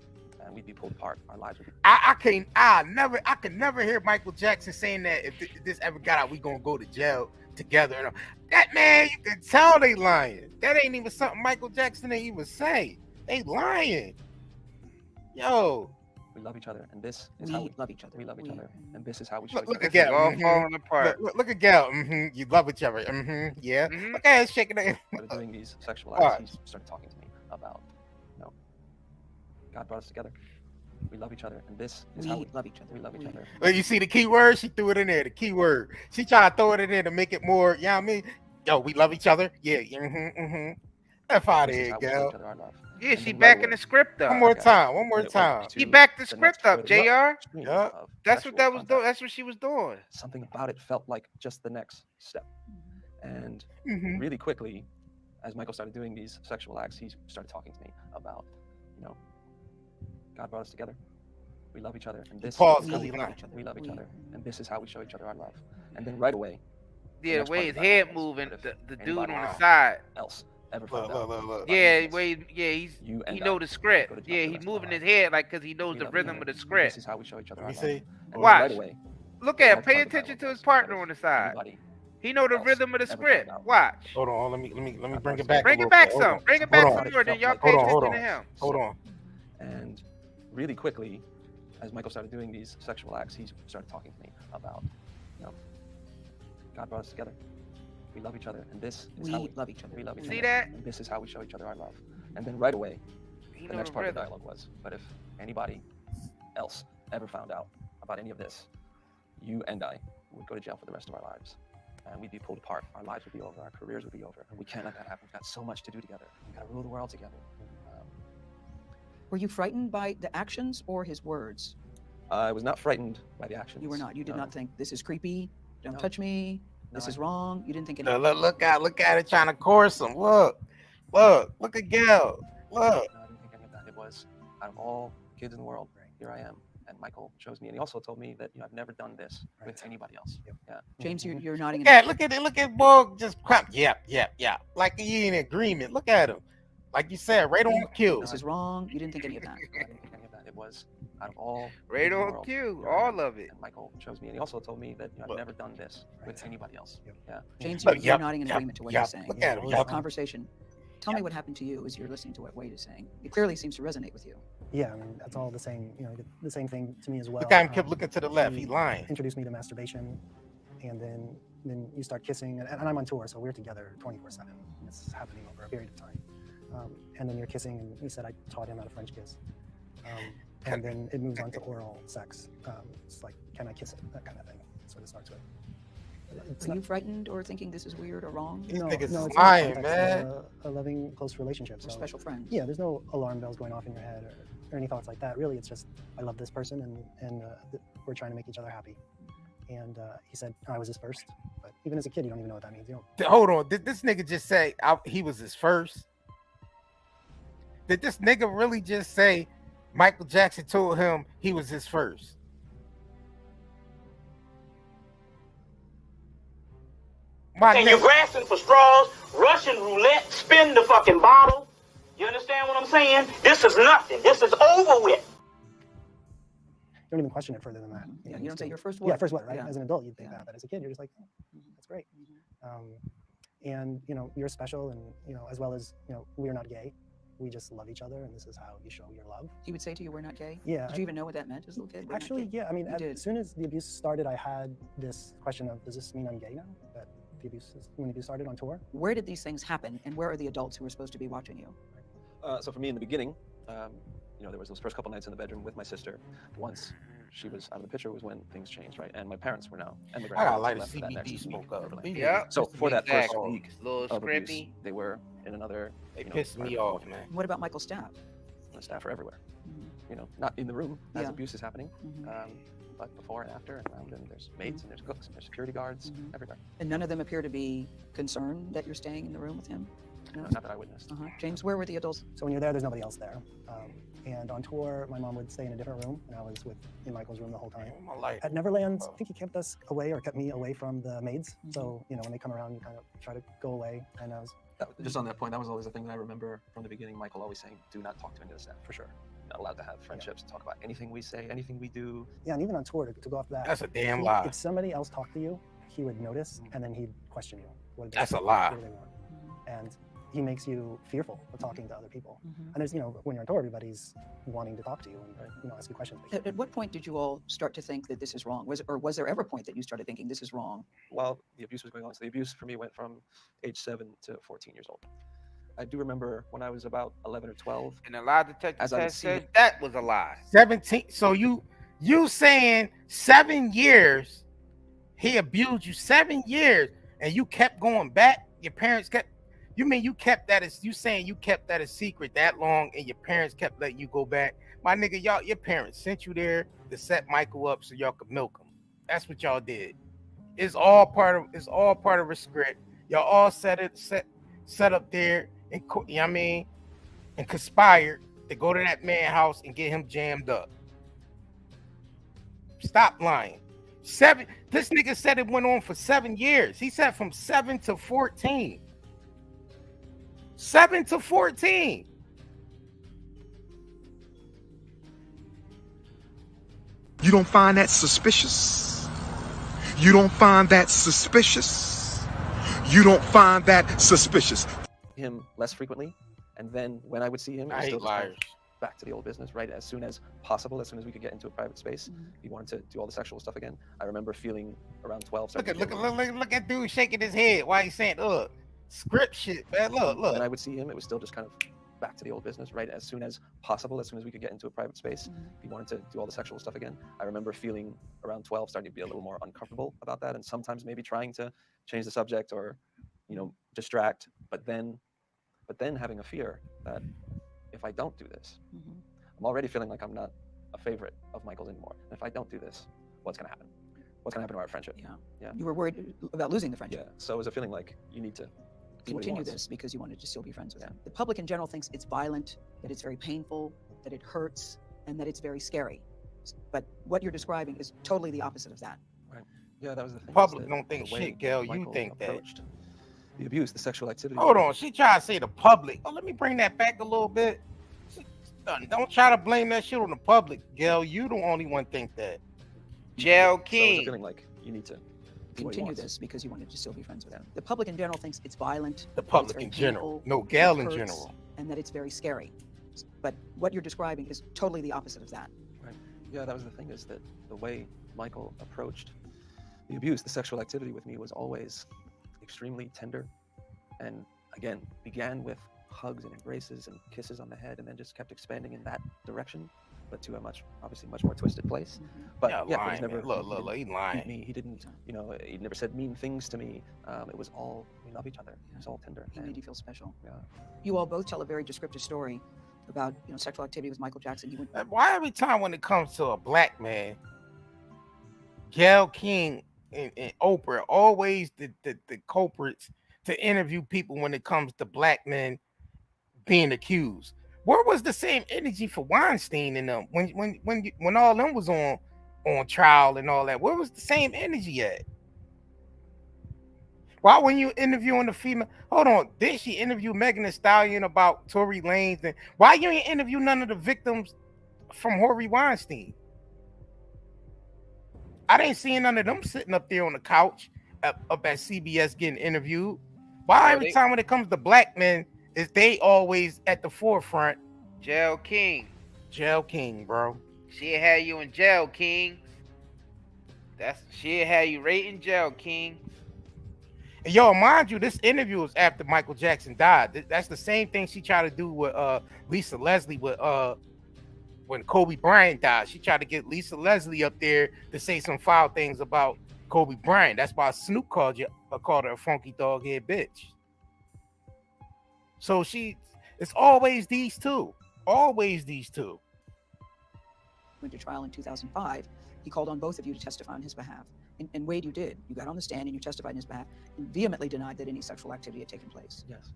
and we'd be pulled apart. Our lives would be. I could never hear Michael Jackson saying that if this ever got out, we gonna go to jail together. That man, you can tell they lying. That ain't even something Michael Jackson ain't even say. They lying. Yo. We love each other, and this is how we love each other. We love each other, and this is how we show Look each at Gal. all falling apart. Look at Gal. You love each other. Yeah. Look at her shaking her. But doing these sexual All acts, right. he started talking to me about, God brought us together. We love each other, and this is We how we love each other. We love each other. Well, you see the key word? She threw it in there. The key word. She tried to throw it in there to make it more. You know what I mean? Yo, we love each other. Yeah. F out of This is here, how we show girl. each other our love. Yeah, And she then right backing away- the script up. One more Okay. time. One more And it went time. She to backed the next script up, further JR. extreme Yup. of That's sexual what that was contact. doing. That's what she was doing. Something about it felt like just the next step. And Mhm. really quickly, as Michael started doing these sexual acts, he started talking to me about, God brought us together. We love each other, and this Pause, is how 'cause he we love lying. each other. We love each other, and this is how we show each other our love. And then right away, Yeah, the next way part his of the dialogue head was, moving, what if the dude anybody on the side. else ever found out about Yeah, this? way he's You he and know I the script. go to jail Yeah, for the he's rest of our moving his lives. head like because he knows We the love each rhythm other, of the and script. This is how we show each other Let me our love. see. And Watch. right away, Look the at next pay part of the attention to dialogue his was, partner what on the if side. anybody He know the else rhythm of the ever script. found out Watch. Hold on. Let me bring it back. Bring a it little back bit. Hold some. on. Bring it Hold back on. some more. Then y'all like pay Hold on. attention Hold to on. him. Hold on. And really quickly, as Michael started doing these sexual acts, he started talking to me about, God brought us together. We love each other, and this is how We we love each other. We love each See other, that? and this is how we show each other our love. And then right away, He the know next the part of the rhythm. dialogue was, but if anybody else ever found out about any of this, you and I would go to jail for the rest of our lives. And we'd be pulled apart. Our lives would be over. Our careers would be over. We can't let that happen. We've got so much to do together. We've got to rule the world together. Were you frightened by the actions or his words? I was not frightened by the actions. You were not. You did No. not think this is creepy. Don't No. touch me. This No, is I- wrong. You didn't think Look, anything. look at it trying to course him. Look at Gail. Look. No, I didn't think any of that. It was, out of all kids in the world, here I am. And Michael chose me. And he also told me that, I've never done this with anybody else. Yeah. James, you're nodding. Look at Boog just crap. Yep. Like he in agreement. Look at him. Like you said, right on cue. This is wrong. You didn't think any of that. I didn't think any of that. It was, out of all Right kids in the on world, cue. here I am. All of it. And Michael chose me. And he also told me that, I've never done this with anybody else. Yeah. James, Oh, you're nodding in agreement to what he's saying. Look at him. This conversation. Tell me what happened to you as you're listening to what Wade is saying. It clearly seems to resonate with you. Yeah, I mean, that's all the same, the same thing to me as well. Look at him kept looking to the left. He lying. Introduced me to masturbation, and then you start kissing, and I'm on tour, so we're together 24/7. It's happening over a period of time. And then you're kissing, and he said I taught him how to French kiss. And then it moves on to oral sex. It's like, can I kiss it? That kind of thing. That's what it starts with. Were you frightened or thinking this is weird or wrong? These niggas it's in the lying, context man. of a loving, close relationship. We're So special friends. yeah, there's no alarm bells going off in your head or any thoughts like that. Really, it's just I love this person and we're trying to make each other happy. And he said I was his first, but even as a kid, you don't even know what that means. You don't. Hold on. Did this nigga just say he was his first? Did this nigga really just say Michael Jackson told him he was his first? And you're grasping for straws, Russian roulette, spin the fucking bottle. You understand what I'm saying? This is nothing. This is over with. You don't even question it further than that. Yeah, you don't say your first Yeah, what? first what, right? Yeah. As an adult, you'd think that, but as a kid, you're just like, oh, that's great. And you're special, and as well as we're not gay. We just love each other, and this is how you show your love. He would say to you, "We're not gay." Yeah. Did you even know what that meant as a little kid? We're not Actually, gay? yeah. I mean, You did. as soon as the abuse started, I had this question of, does this mean I'm gay now? That when the abuse started on tour. Where did these things happen, and where are the adults who were supposed to be watching you? So for me in the beginning, there was those first couple nights in the bedroom with my sister. Once she was out of the picture was when things changed, right? And my parents were now emigrants. I got like left for that next CBD week smoke up. for like- Yeah. So for that first Exactly. week Little of abuse, scrippy. they were in another. They pissed me off, man. What about Michael's staff? The staff are everywhere. Not in the room as Yeah. abuse is happening, but before and after and around, and there's maids and there's cooks and there's security guards everywhere. And none of them appear to be concerned that you're staying in the room with him? No? Not that I witnessed. James, where were the adults? So when you're there, there's nobody else there. And on tour, my mom would stay in a different room, and I was in Michael's room the whole time. At Neverland, I think he kept us away, or kept me away from the maids. So when they come around, you kind of try to go away. And I was Just on that point, that was always the thing that I remember from the beginning. Michael always saying, "Do not talk to any of the staff." For sure. Not allowed to have friendships, talk about anything we say, anything we do. Yeah, and even on tour, to go off that. That's a damn lie. If somebody else talked to you, he would notice, and then he'd question you. What do they That's a want? lie. What do they want? And he makes you fearful of talking to other people. And there's, when you're on tour, everybody's wanting to talk to you and ask you questions. At what point did you all start to think that this is wrong? Was there ever a point that you started thinking this is wrong? While the abuse was going on, so the abuse for me went from age 7 to 14 years old. I do remember when I was about 11 or 12. And a lie detector As I would test see said that was a lie. 17. So you saying 7 years he abused you, 7 years, and you kept going back? Your parents kept. You mean you kept that as you saying you kept that a secret that long, and your parents kept letting you go back? My nigga, your parents sent you there to set Michael up so y'all could milk him. That's what y'all did. It's all part of a script. Y'all all set up there and you know what I mean, and conspired to go to that man's house and get him jammed up. Stop lying. 7. This nigga said it went on for 7 years. He said from 7 to 14. 7 to 14. You don't find that suspicious? You don't find that suspicious? You don't find that suspicious? Him less frequently, and then when I would see him, it was still just kind of back to the old business, right? As soon as possible, as soon as we could get into a private space, he wanted to do all the sexual stuff again. I remember feeling around 12. Look at dude shaking his head. Why he saying, script shit, man. Look. When I would see him, it was still just kind of back to the old business, right? As soon as possible, as soon as we could get into a private space, he wanted to do all the sexual stuff again. I remember feeling around 12, starting to be a little more uncomfortable about that, and sometimes maybe trying to change the subject or, distract, but then having a fear that if I don't do this, I'm already feeling like I'm not a favorite of Michael's anymore. And if I don't do this, what's going to happen? What's going to happen to our friendship? Yeah. You were worried about losing the friendship. Yeah. So it was a feeling like you need to continue this because you wanted to still be friends with him. The public in general thinks it's violent, that it's very painful, that it hurts, and that it's very scary. But what you're describing is totally the opposite of that. Right. Yeah, that was the thing. Public don't think shit, Gail. You think that. The abuse, the sexual activity. Hold on. She tried to say the public. Oh, let me bring that back a little bit. Don't try to blame that shit on the public, Gail. You the only one think that. Jail So King. it was a feeling like you need to continue this because you wanted to still be friends with him. The public in general thinks it's violent. The public in general. No, Gail in general. And that it's very scary. But what you're describing is totally the opposite of that. Right. Yeah, that was the thing, is that the way Michael approached the abuse, the sexual activity with me was always extremely tender, and again, began with hugs and embraces and kisses on the head, and then just kept expanding in that direction, but to a obviously much more twisted place. But yeah, it was lying, never. Look, he lying. Me. He didn't. He never said mean things to me. It was all, we love each other. It was all tender. He made you feel special. Yeah. You all both tell a very descriptive story about sexual activity with Michael Jackson. Why every time when it comes to a black man, Gail King and Oprah always the culprits to interview people when it comes to black men being accused? Where was the same energy for Weinstein and them when all them was on trial and all that? Where was the same energy at? Why when you interviewing the female? Hold on, did she interview Megan Thee Stallion about Tory Lanez? And why you ain't interview none of the victims from Harvey Weinstein? I didn't see none of them sitting up there on the couch up at CBS getting interviewed. Why every time when it comes to black men is they always at the forefront? Jail King. Jail King, bro. She had you in jail, King. She had you right in jail, King. And yo, mind you, this interview was after Michael Jackson died. That's the same thing she tried to do with Lisa Leslie with when Kobe Bryant died. She tried to get Lisa Leslie up there to say some foul things about Kobe Bryant. That's why Snoop called her a funky dog head bitch. So it's always these two. Always these two. Went to trial in 2005. He called on both of you to testify on his behalf. And Wade, you did. You got on the stand and you testified on his behalf and vehemently denied that any sexual activity had taken place. Yes.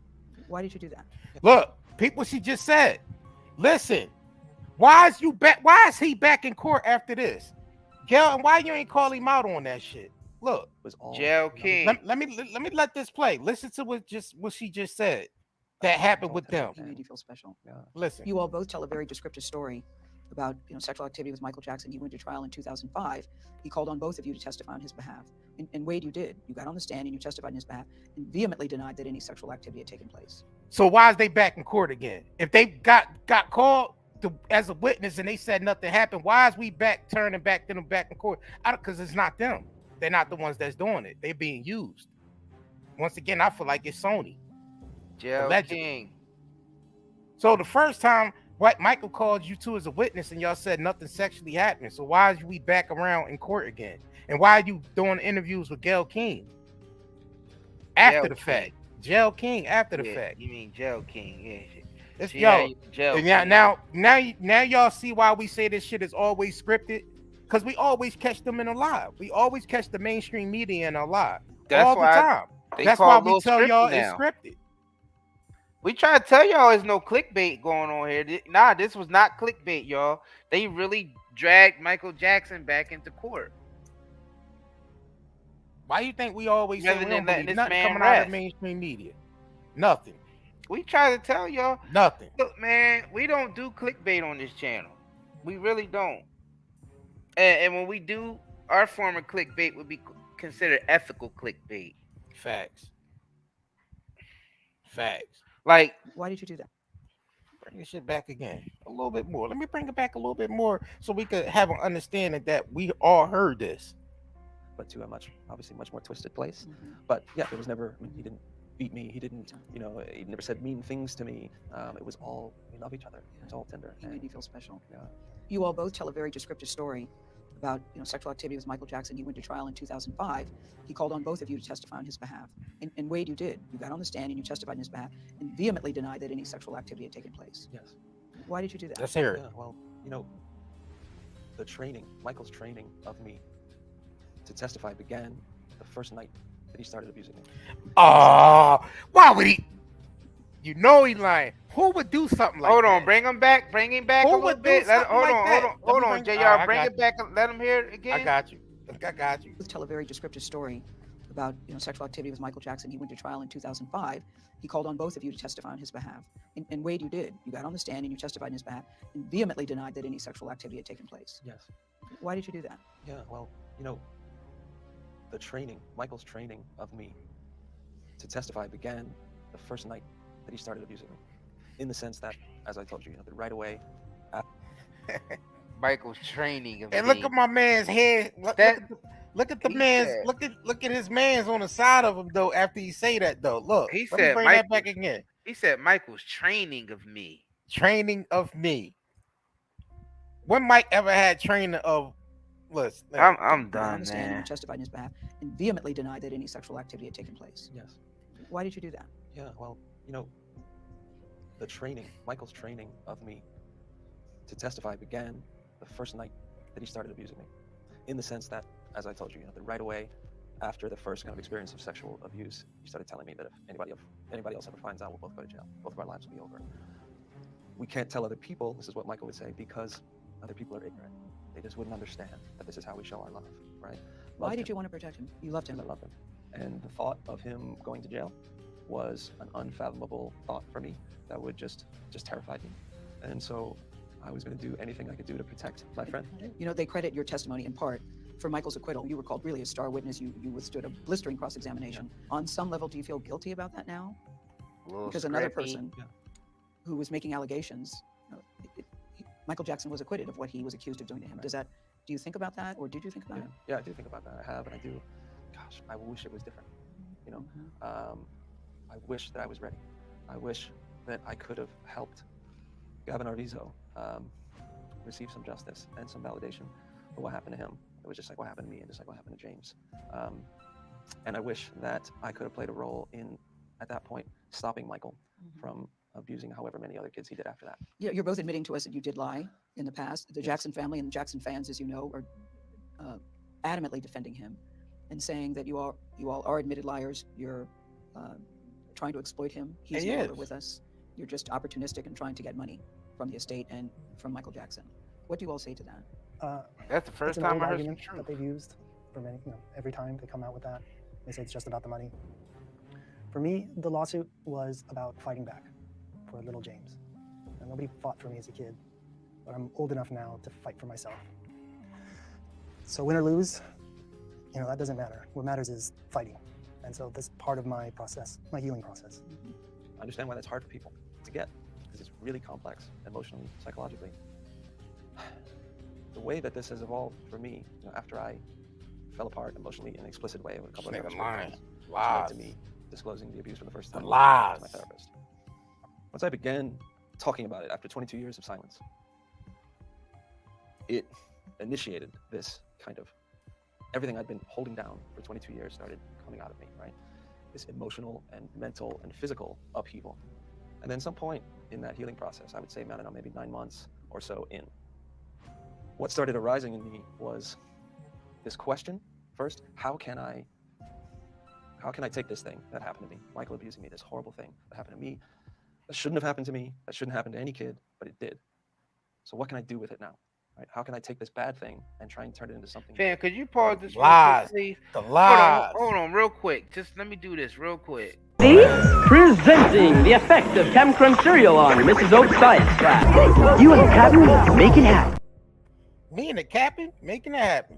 Why did you do that? Look, people, she just said, listen, why is he back in court after this? Gail, and why you ain't call him out on that shit? Look, it was all Jail King. Let me let this play. Listen to what she just said that happened with them. He made you feel special. Yeah. Listen. You all both tell a very descriptive story about sexual activity with Michael Jackson. He went to trial in 2005. He called on both of you to testify on his behalf. And Wade, you did. You got on the stand and you testified on his behalf and vehemently denied that any sexual activity had taken place. So why is they back in court again? If they got called as a witness and they said nothing happened, why is we turning back them back in court? Because it's not them. They're not the ones that's doing it. They're being used. Once again, I feel like it's Sony. Jail Allegedly. King. So the first time what Michael called you two as a witness and y'all said nothing sexually happened. So why is we back around in court again? And why are you doing interviews with Gail King after Jail the King. fact? Jail King after the Yeah, fact. You mean Jail King? Yeah. It's, She yo, had you Jail and King. now y'all see why we say this shit is always scripted? Because we always catch them in a lie. We always catch the mainstream media in a lie. That's all the why time. they That's call why it we little tell y'all scripted it's now. scripted. We try to tell y'all there's no clickbait going on here. Nah, this was not clickbait, y'all. They really dragged Michael Jackson back into court. Why you think we always say Rather we than don't letting believe this nothing man coming out of rest. the mainstream media? Nothing. We try to tell y'all. Nothing. Look, man, we don't do clickbait on this channel. We really don't. And when we do, our form of clickbait would be considered ethical clickbait. Facts. Facts. Like, why did you do that? Bring this shit back again a little bit more. Let me bring it back a little bit more so we could have an understanding that we all heard this. But to a obviously much more twisted place. But yeah, there was never, I mean, he didn't beat me. He didn't, he never said mean things to me. It was all, we love each other. It's all tender. He made you feel special. Yeah. You all both tell a very descriptive story about sexual activity with Michael Jackson. He went to trial in 2005. He called on both of you to testify on his behalf. And Wade, you did. You got on the stand and you testified on his behalf and vehemently denied that any sexual activity had taken place. Yes. Why did you do that? Let's hear it. Yeah, well, the training, Michael's training of me to testify began the first night that he started abusing me. Oh, why would he? He lying. Who would do something like that? Hold on, bring him back. Bring him back Who a little would do bit. something like that? Hold Let me on, bring- JR. I Bring got it back. Let him hear it again. I got you. I got you. Tell a very descriptive story about sexual activity with Michael Jackson. He went to trial in 2005. He called on both of you to testify on his behalf. And Wade, you did. You got on the stand and you testified on his behalf and vehemently denied that any sexual activity had taken place. Yes. Why did you do that? Yeah, well, the training, Michael's training of me to testify began the first night that he started abusing me. In the sense that, as I told you, that right away. Michael's training of And me. look at my man's head. Look at the man's. Look at his man's on the side of him though. After he say that though, look. He let me said bring that back again. He said Michael's training of me. Training of me. When Mike ever had training of? Listen, I'm Got on done, the stand and man. you testified on his behalf and vehemently denied that any sexual activity had taken place. Yes. Why did you do that? Yeah, well, the training, Michael's training of me to testify began the first night that he started abusing me. In the sense that, as I told you, that right away after the first kind of experience of sexual abuse, he started telling me that if anybody else ever finds out, we'll both go to jail. Both of our lives will be over. We can't tell other people, this is what Michael would say, because other people are ignorant. They just wouldn't understand that this is how we show our love, right? Why did you want to protect him? You loved him. I loved him. And the thought of him going to jail was an unfathomable thought for me that would just terrified me. And so I was going to do anything I could do to protect my friend. They credit your testimony in part for Michael's acquittal. You were called really a star witness. You withstood a blistering cross-examination. On some level, do you feel guilty about that now? Because another person who was making allegations, Michael Jackson was acquitted of what he was accused of doing to him. Do you think about that, or did you think about it? Yeah, I do think about that. I have, and I do. Gosh, I wish it was different. I wish that I was ready. I wish that I could have helped Gavin Arvizo receive some justice and some validation for what happened to him. It was just like what happened to me and just like what happened to James. And I wish that I could have played a role in, at that point, stopping Michael from abusing however many other kids he did after that. Yeah, you're both admitting to us that you did lie in the past. The Jackson family and Jackson fans, as you know, are adamantly defending him and saying that you all are admitted liars. You're trying to exploit him. He's no longer with us. You're just opportunistic and trying to get money from the estate and from Michael Jackson. What do you all say to that? That's the first It's an time old I heard argument some that they've used for many. Every time they come out with that, they say it's just about the money. For me, the lawsuit was about fighting back for little James. And nobody fought for me as a kid, but I'm old enough now to fight for myself. So win or lose, that doesn't matter. What matters is fighting. And so that's part of my process, my healing process. I understand why that's hard for people to get, because it's really complex, emotionally, psychologically. The way that this has evolved for me, after I fell apart emotionally in an explicit way with a couple of lying. to me disclosing the abuse for the first time The lies. to my therapist. Once I began talking about it after 22 years of silence, it initiated this kind of everything I'd been holding down for 22 years started coming out of me, right? This emotional and mental and physical upheaval. And then some point in that healing process, I would say, man, I don't know, maybe 9 months or so in, what started arising in me was this question. First, how can I take this thing that happened to me, Michael abusing me, this horrible thing that happened to me, that shouldn't have happened to me, that shouldn't happen to any kid, but it did. So what can I do with it now? Right? How can I take this bad thing and try and turn it into something? Fam, could you pause this lies? real quick, please? The lies. Hold on, real quick. Just let me do this real quick. See? Presenting the effect of Chem Crunch cereal on Mrs. Oak's science class. You and the captain make it happen. Me and the captain making it happen.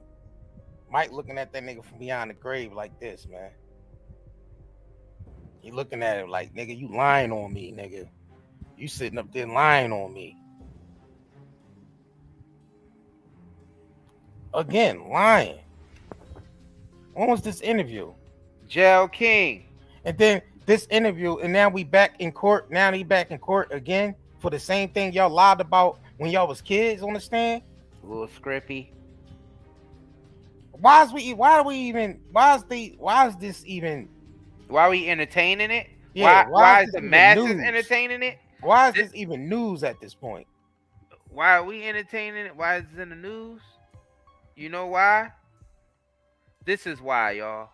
Mike looking at that nigga from beyond the grave like this, man. He looking at him like, nigga, you lying on me, nigga. You sitting up there lying on me. Again, lying. When was this interview? Jail King. And then this interview, and now we back in court. Now he back in court again for the same thing y'all lied about when y'all was kids on the stand. A little scrippy. Why is we entertaining it? Yeah, why is the masses entertaining it? Why is this even news at this point? Why are we entertaining it? Why is it in the news? You know why? This is why, y'all.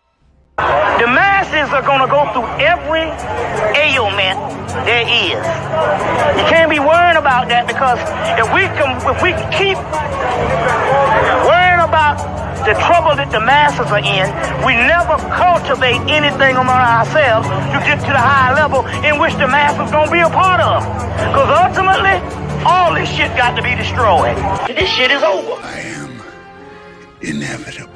The masses are gonna go through every ailment there is. You can't be worrying about that, because if we can keep worrying about the trouble that the masses are in, we never cultivate anything among ourselves to get to the high level in which the masses gonna be a part of. Because ultimately, all this shit got to be destroyed. This shit is over. I am inevitable.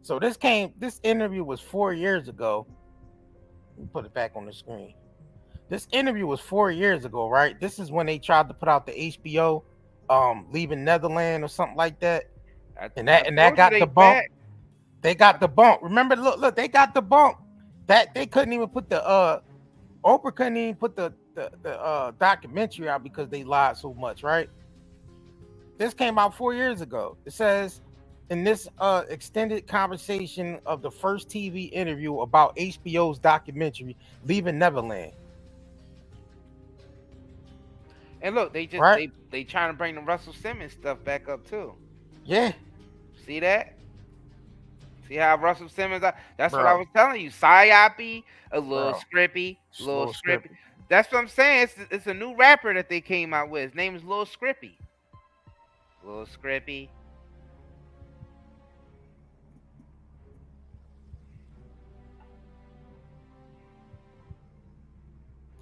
So this interview was 4 years ago. Let me put it back on the screen. This interview was 4 years ago, right? This is when they tried to put out the HBO, Leaving Netherlands or something like that. And that got the bump. They got the bump. Remember, look, they got the bump. That they couldn't even put the Oprah couldn't even put the documentary out because they lied so much, right? This came out 4 years ago. It says, in this extended conversation of the first TV interview about HBO's documentary, Leaving Neverland. And look, they just they trying to bring the Russell Simmons stuff back up too. Yeah. See that? See how Russell Simmons? That's what I was telling you. Psyope, a little scrippy, little scrippy. That's what I'm saying. It's a new rapper that they came out with. His name is Lil Scrippy. Lil Scrippy.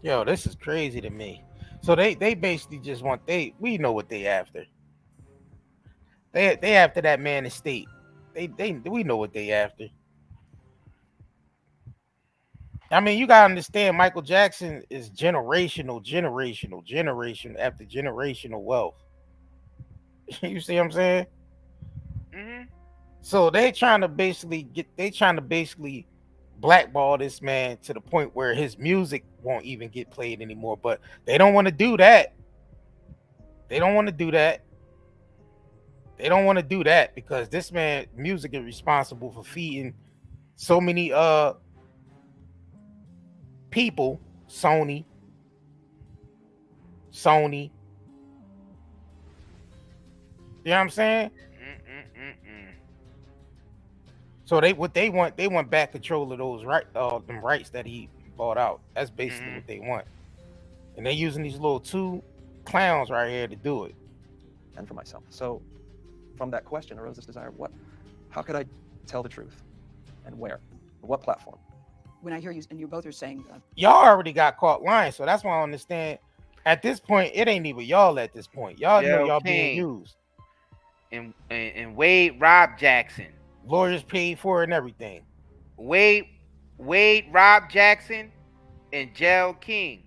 Yo, this is crazy to me. So they basically just want we know what they after. They after that man estate. We know what they after. I mean, you gotta understand, Michael Jackson is generational after generational wealth. You see what I'm saying? Mm-hmm. So they trying to basically blackball this man to the point where his music won't even get played anymore. But they don't want to do that. They don't want to do that because this man music is responsible for feeding so many people. Sony. You know what I'm saying? So they want back control of those them rights that he bought out. That's basically what they want. And they're using these little two clowns right here to do it. And for myself. So from that question arose this desire, how could I tell the truth? And where? What platform? When I hear you, and you both are saying y'all already got caught lying, so that's why I understand. At this point, it ain't even y'all at this point. Y'all know y'all being used. And Wade Rob Jackson. Lawyers paid for it and everything. Wade Rob Jackson and Jail King.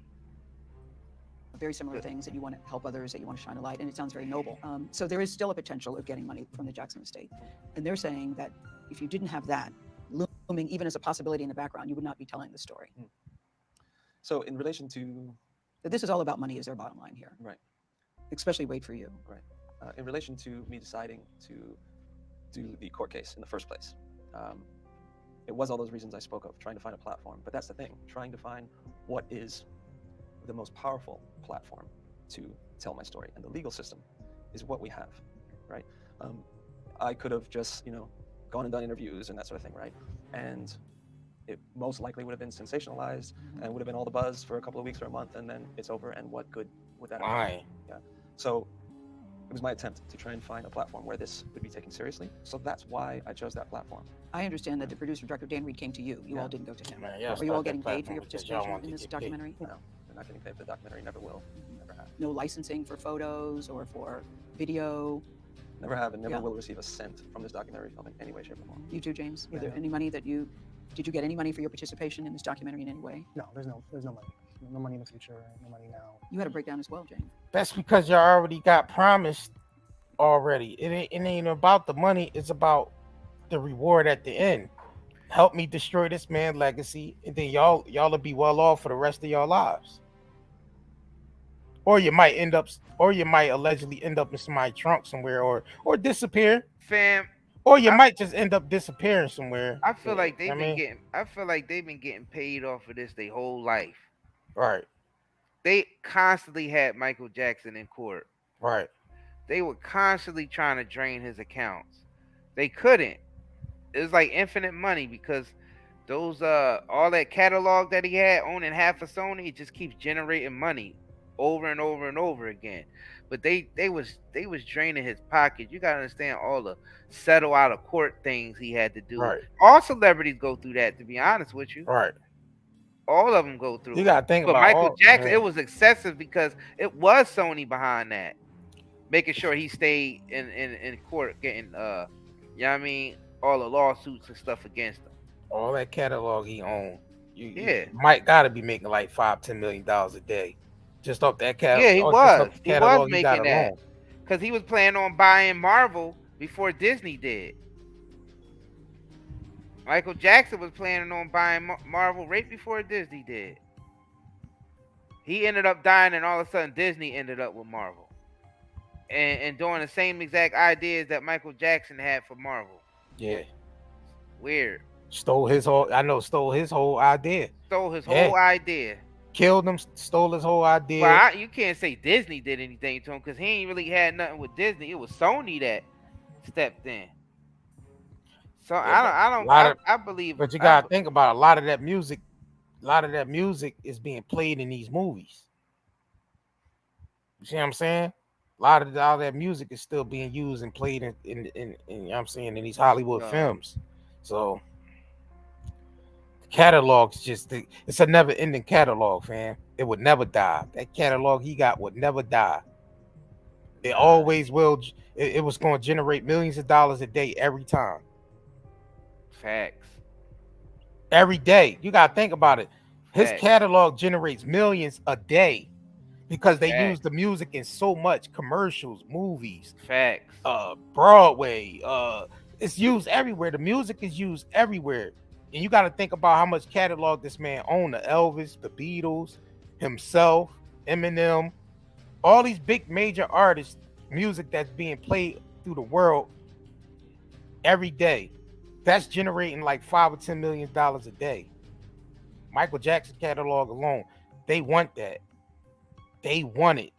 very similar things, that you want to help others, that you want to shine a light, and it sounds very noble. So there is still a potential of getting money from the Jackson estate. And they're saying that if you didn't have that looming even as a possibility in the background, you would not be telling the story. So in relation to... That this is all about money is their bottom line here. Right. Especially Wait For You. Right. In relation to me deciding to do the court case in the first place, it was all those reasons I spoke of, trying to find a platform. But that's the thing, trying to find what is the most powerful platform to tell my story. And the legal system is what we have, right? I could have just, gone and done interviews and that sort of thing, right? And it most likely would have been sensationalized and would have been all the buzz for a couple of weeks or a month, and then it's over. And what good would that have? Yeah. So it was my attempt to try and find a platform where this would be taken seriously. So that's why I chose that platform. I understand that the producer, Director Dan Reed, came to you. You all didn't go to him. Yeah, Are you all getting paid for your participation in this documentary? No, they're not getting paid for the documentary. Never will. Never have. No licensing for photos or for video? Never have, and never will receive a cent from this documentary film in any way, shape, or form. You too, James? Were there any money that did you get any money for your participation in this documentary in any way? No, there's no money. No money in the future, no money now. You had a breakdown as well, James. That's because y'all already got promised already. It ain't about the money, it's about the reward at the end. Help me destroy this man's legacy, and then y'all will be well off for the rest of your lives. Or you might allegedly end up in somebody's trunk somewhere, or disappear. Fam. Or you might just end up disappearing somewhere. I feel like they've been getting paid off of this their whole life. Right. They constantly had Michael Jackson in court. Right. They were constantly trying to drain his accounts. They couldn't. It was like infinite money because those all that catalog that he had owning half of Sony, it just keeps generating money over and over and over again. But they was draining his pocket. You gotta understand all the settle out of court things he had to do. Right. All celebrities go through that, to be honest with you. Right. All of them go through. You gotta think but about Michael Jackson. It was excessive because it was Sony behind that, making sure he stayed in court, getting you know what I mean, all the lawsuits and stuff against him. All that catalog he owned. You might gotta be making like $5-10 million a day, just off that catalog. Yeah, he was making that alone. Because he was planning on buying Marvel before Disney did. Michael Jackson was planning on buying Marvel right before Disney did. He ended up dying, and all of a sudden Disney ended up with Marvel. And doing the same exact ideas that Michael Jackson had for Marvel. Yeah. Weird. Stole his whole idea. Stole his whole idea. Killed him, stole his whole idea. Well, you can't say Disney did anything to him because he ain't really had nothing with Disney. It was Sony that stepped in. So I believe. But you gotta think about a lot of that music. A lot of that music is being played in these movies. You see what I'm saying? All that music is still being used and played in you know what I'm saying, in these Hollywood films. So the catalog's it's a never-ending catalog, fam. It would never die. That catalog he got would never die. It always will. It was going to generate millions of dollars a day every time. Facts. Every day. You got to think about it. His catalog generates millions a day because they use the music in so much commercials, movies, facts, Broadway. It's used everywhere. The music is used everywhere. And you got to think about how much catalog this man owned. The Elvis, the Beatles, himself, Eminem, all these big major artists, music that's being played through the world every day. That's generating like $5 or $10 million a day. Michael Jackson catalog alone, they want that. They want it.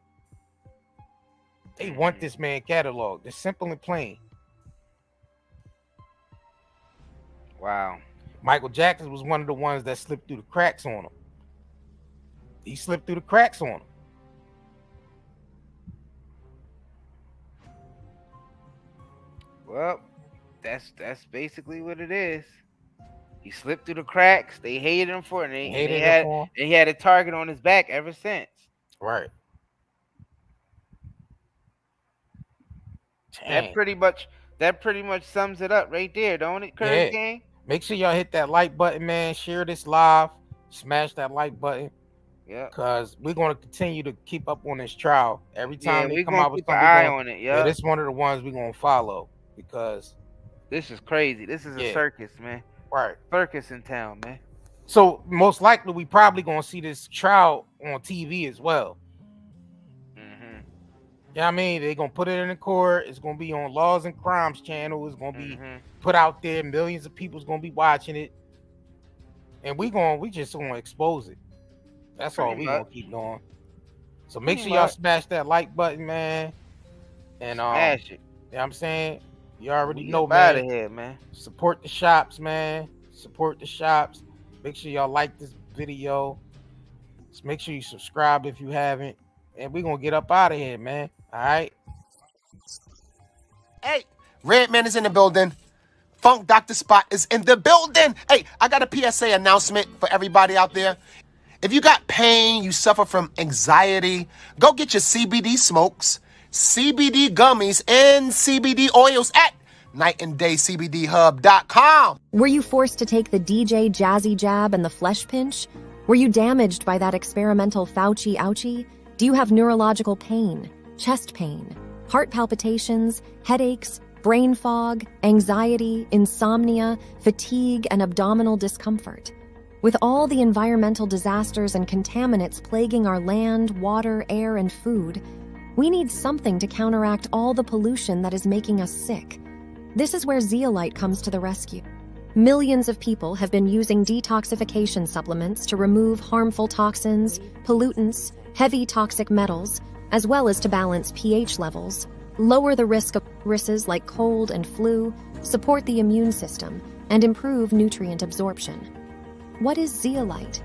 They want this man catalog. They're simple and plain. Wow. Michael Jackson was one of the ones that slipped through the cracks on him. He slipped through the cracks on him. Well, that's basically what it is. He slipped through the cracks. They hated him for it. And he had a target on his back ever since. Right. That pretty much sums it up right there, don't it, Curry Gang? Make sure y'all hit that like button, man. Share this live. Smash that like button. Yeah. Because we're going to continue to keep up on this trial. Every time they we're come gonna out with keep an something, eye on it. Yeah. This is one of the ones we're going to follow because this is crazy. This is a circus, man. Right. Circus in town, man. So most likely we probably going to see this trial on TV as well. Mm-hmm. Yeah, I mean, they're going to put it in the court. It's going to be on Laws and Crimes channel. It's going to be put out there. Millions of people's going to be watching it. And we just going to expose it. That's all we going to keep doing. So make sure y'all smash that like button, man. And smash it. You know what I'm saying? You already know, man. man. Out of here, man. Support the shops, man. Support the shops. Make sure y'all like this video. Just make sure you subscribe if you haven't. And we're going to get up out of here, man. All right? Hey, Redman is in the building. Funk Dr. Spot is in the building. Hey, I got a PSA announcement for everybody out there. If you got pain, you suffer from anxiety, go get your CBD smokes, CBD gummies, and CBD oils at nightanddaycbdhub.com. Were you forced to take the DJ Jazzy Jab and the flesh pinch? Were you damaged by that experimental Fauci ouchie? Do you have neurological pain, chest pain, heart palpitations, headaches, brain fog, anxiety, insomnia, fatigue, and abdominal discomfort? With all the environmental disasters and contaminants plaguing our land, water, air, and food, we need something to counteract all the pollution that is making us sick. This is where zeolite comes to the rescue. Millions of people have been using detoxification supplements to remove harmful toxins, pollutants, heavy toxic metals, as well as to balance pH levels, lower the risk of viruses like cold and flu, support the immune system, and improve nutrient absorption. What is zeolite?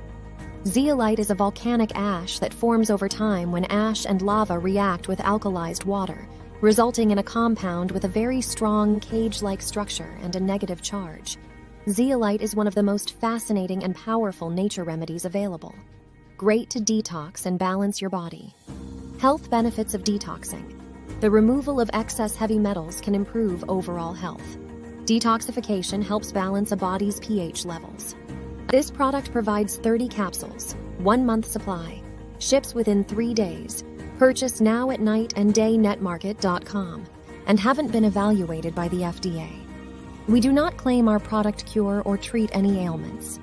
Zeolite is a volcanic ash that forms over time when ash and lava react with alkalized water, resulting in a compound with a very strong cage-like structure and a negative charge. Zeolite is one of the most fascinating and powerful nature remedies available. Great to detox and balance your body. Health benefits of detoxing. The removal of excess heavy metals can improve overall health. Detoxification helps balance a body's pH levels. This product provides 30 capsules, 1 month supply, ships within 3 days, purchase now at nightanddayNetmarket.com, and haven't been evaluated by the FDA. We do not claim our product cure or treat any ailments.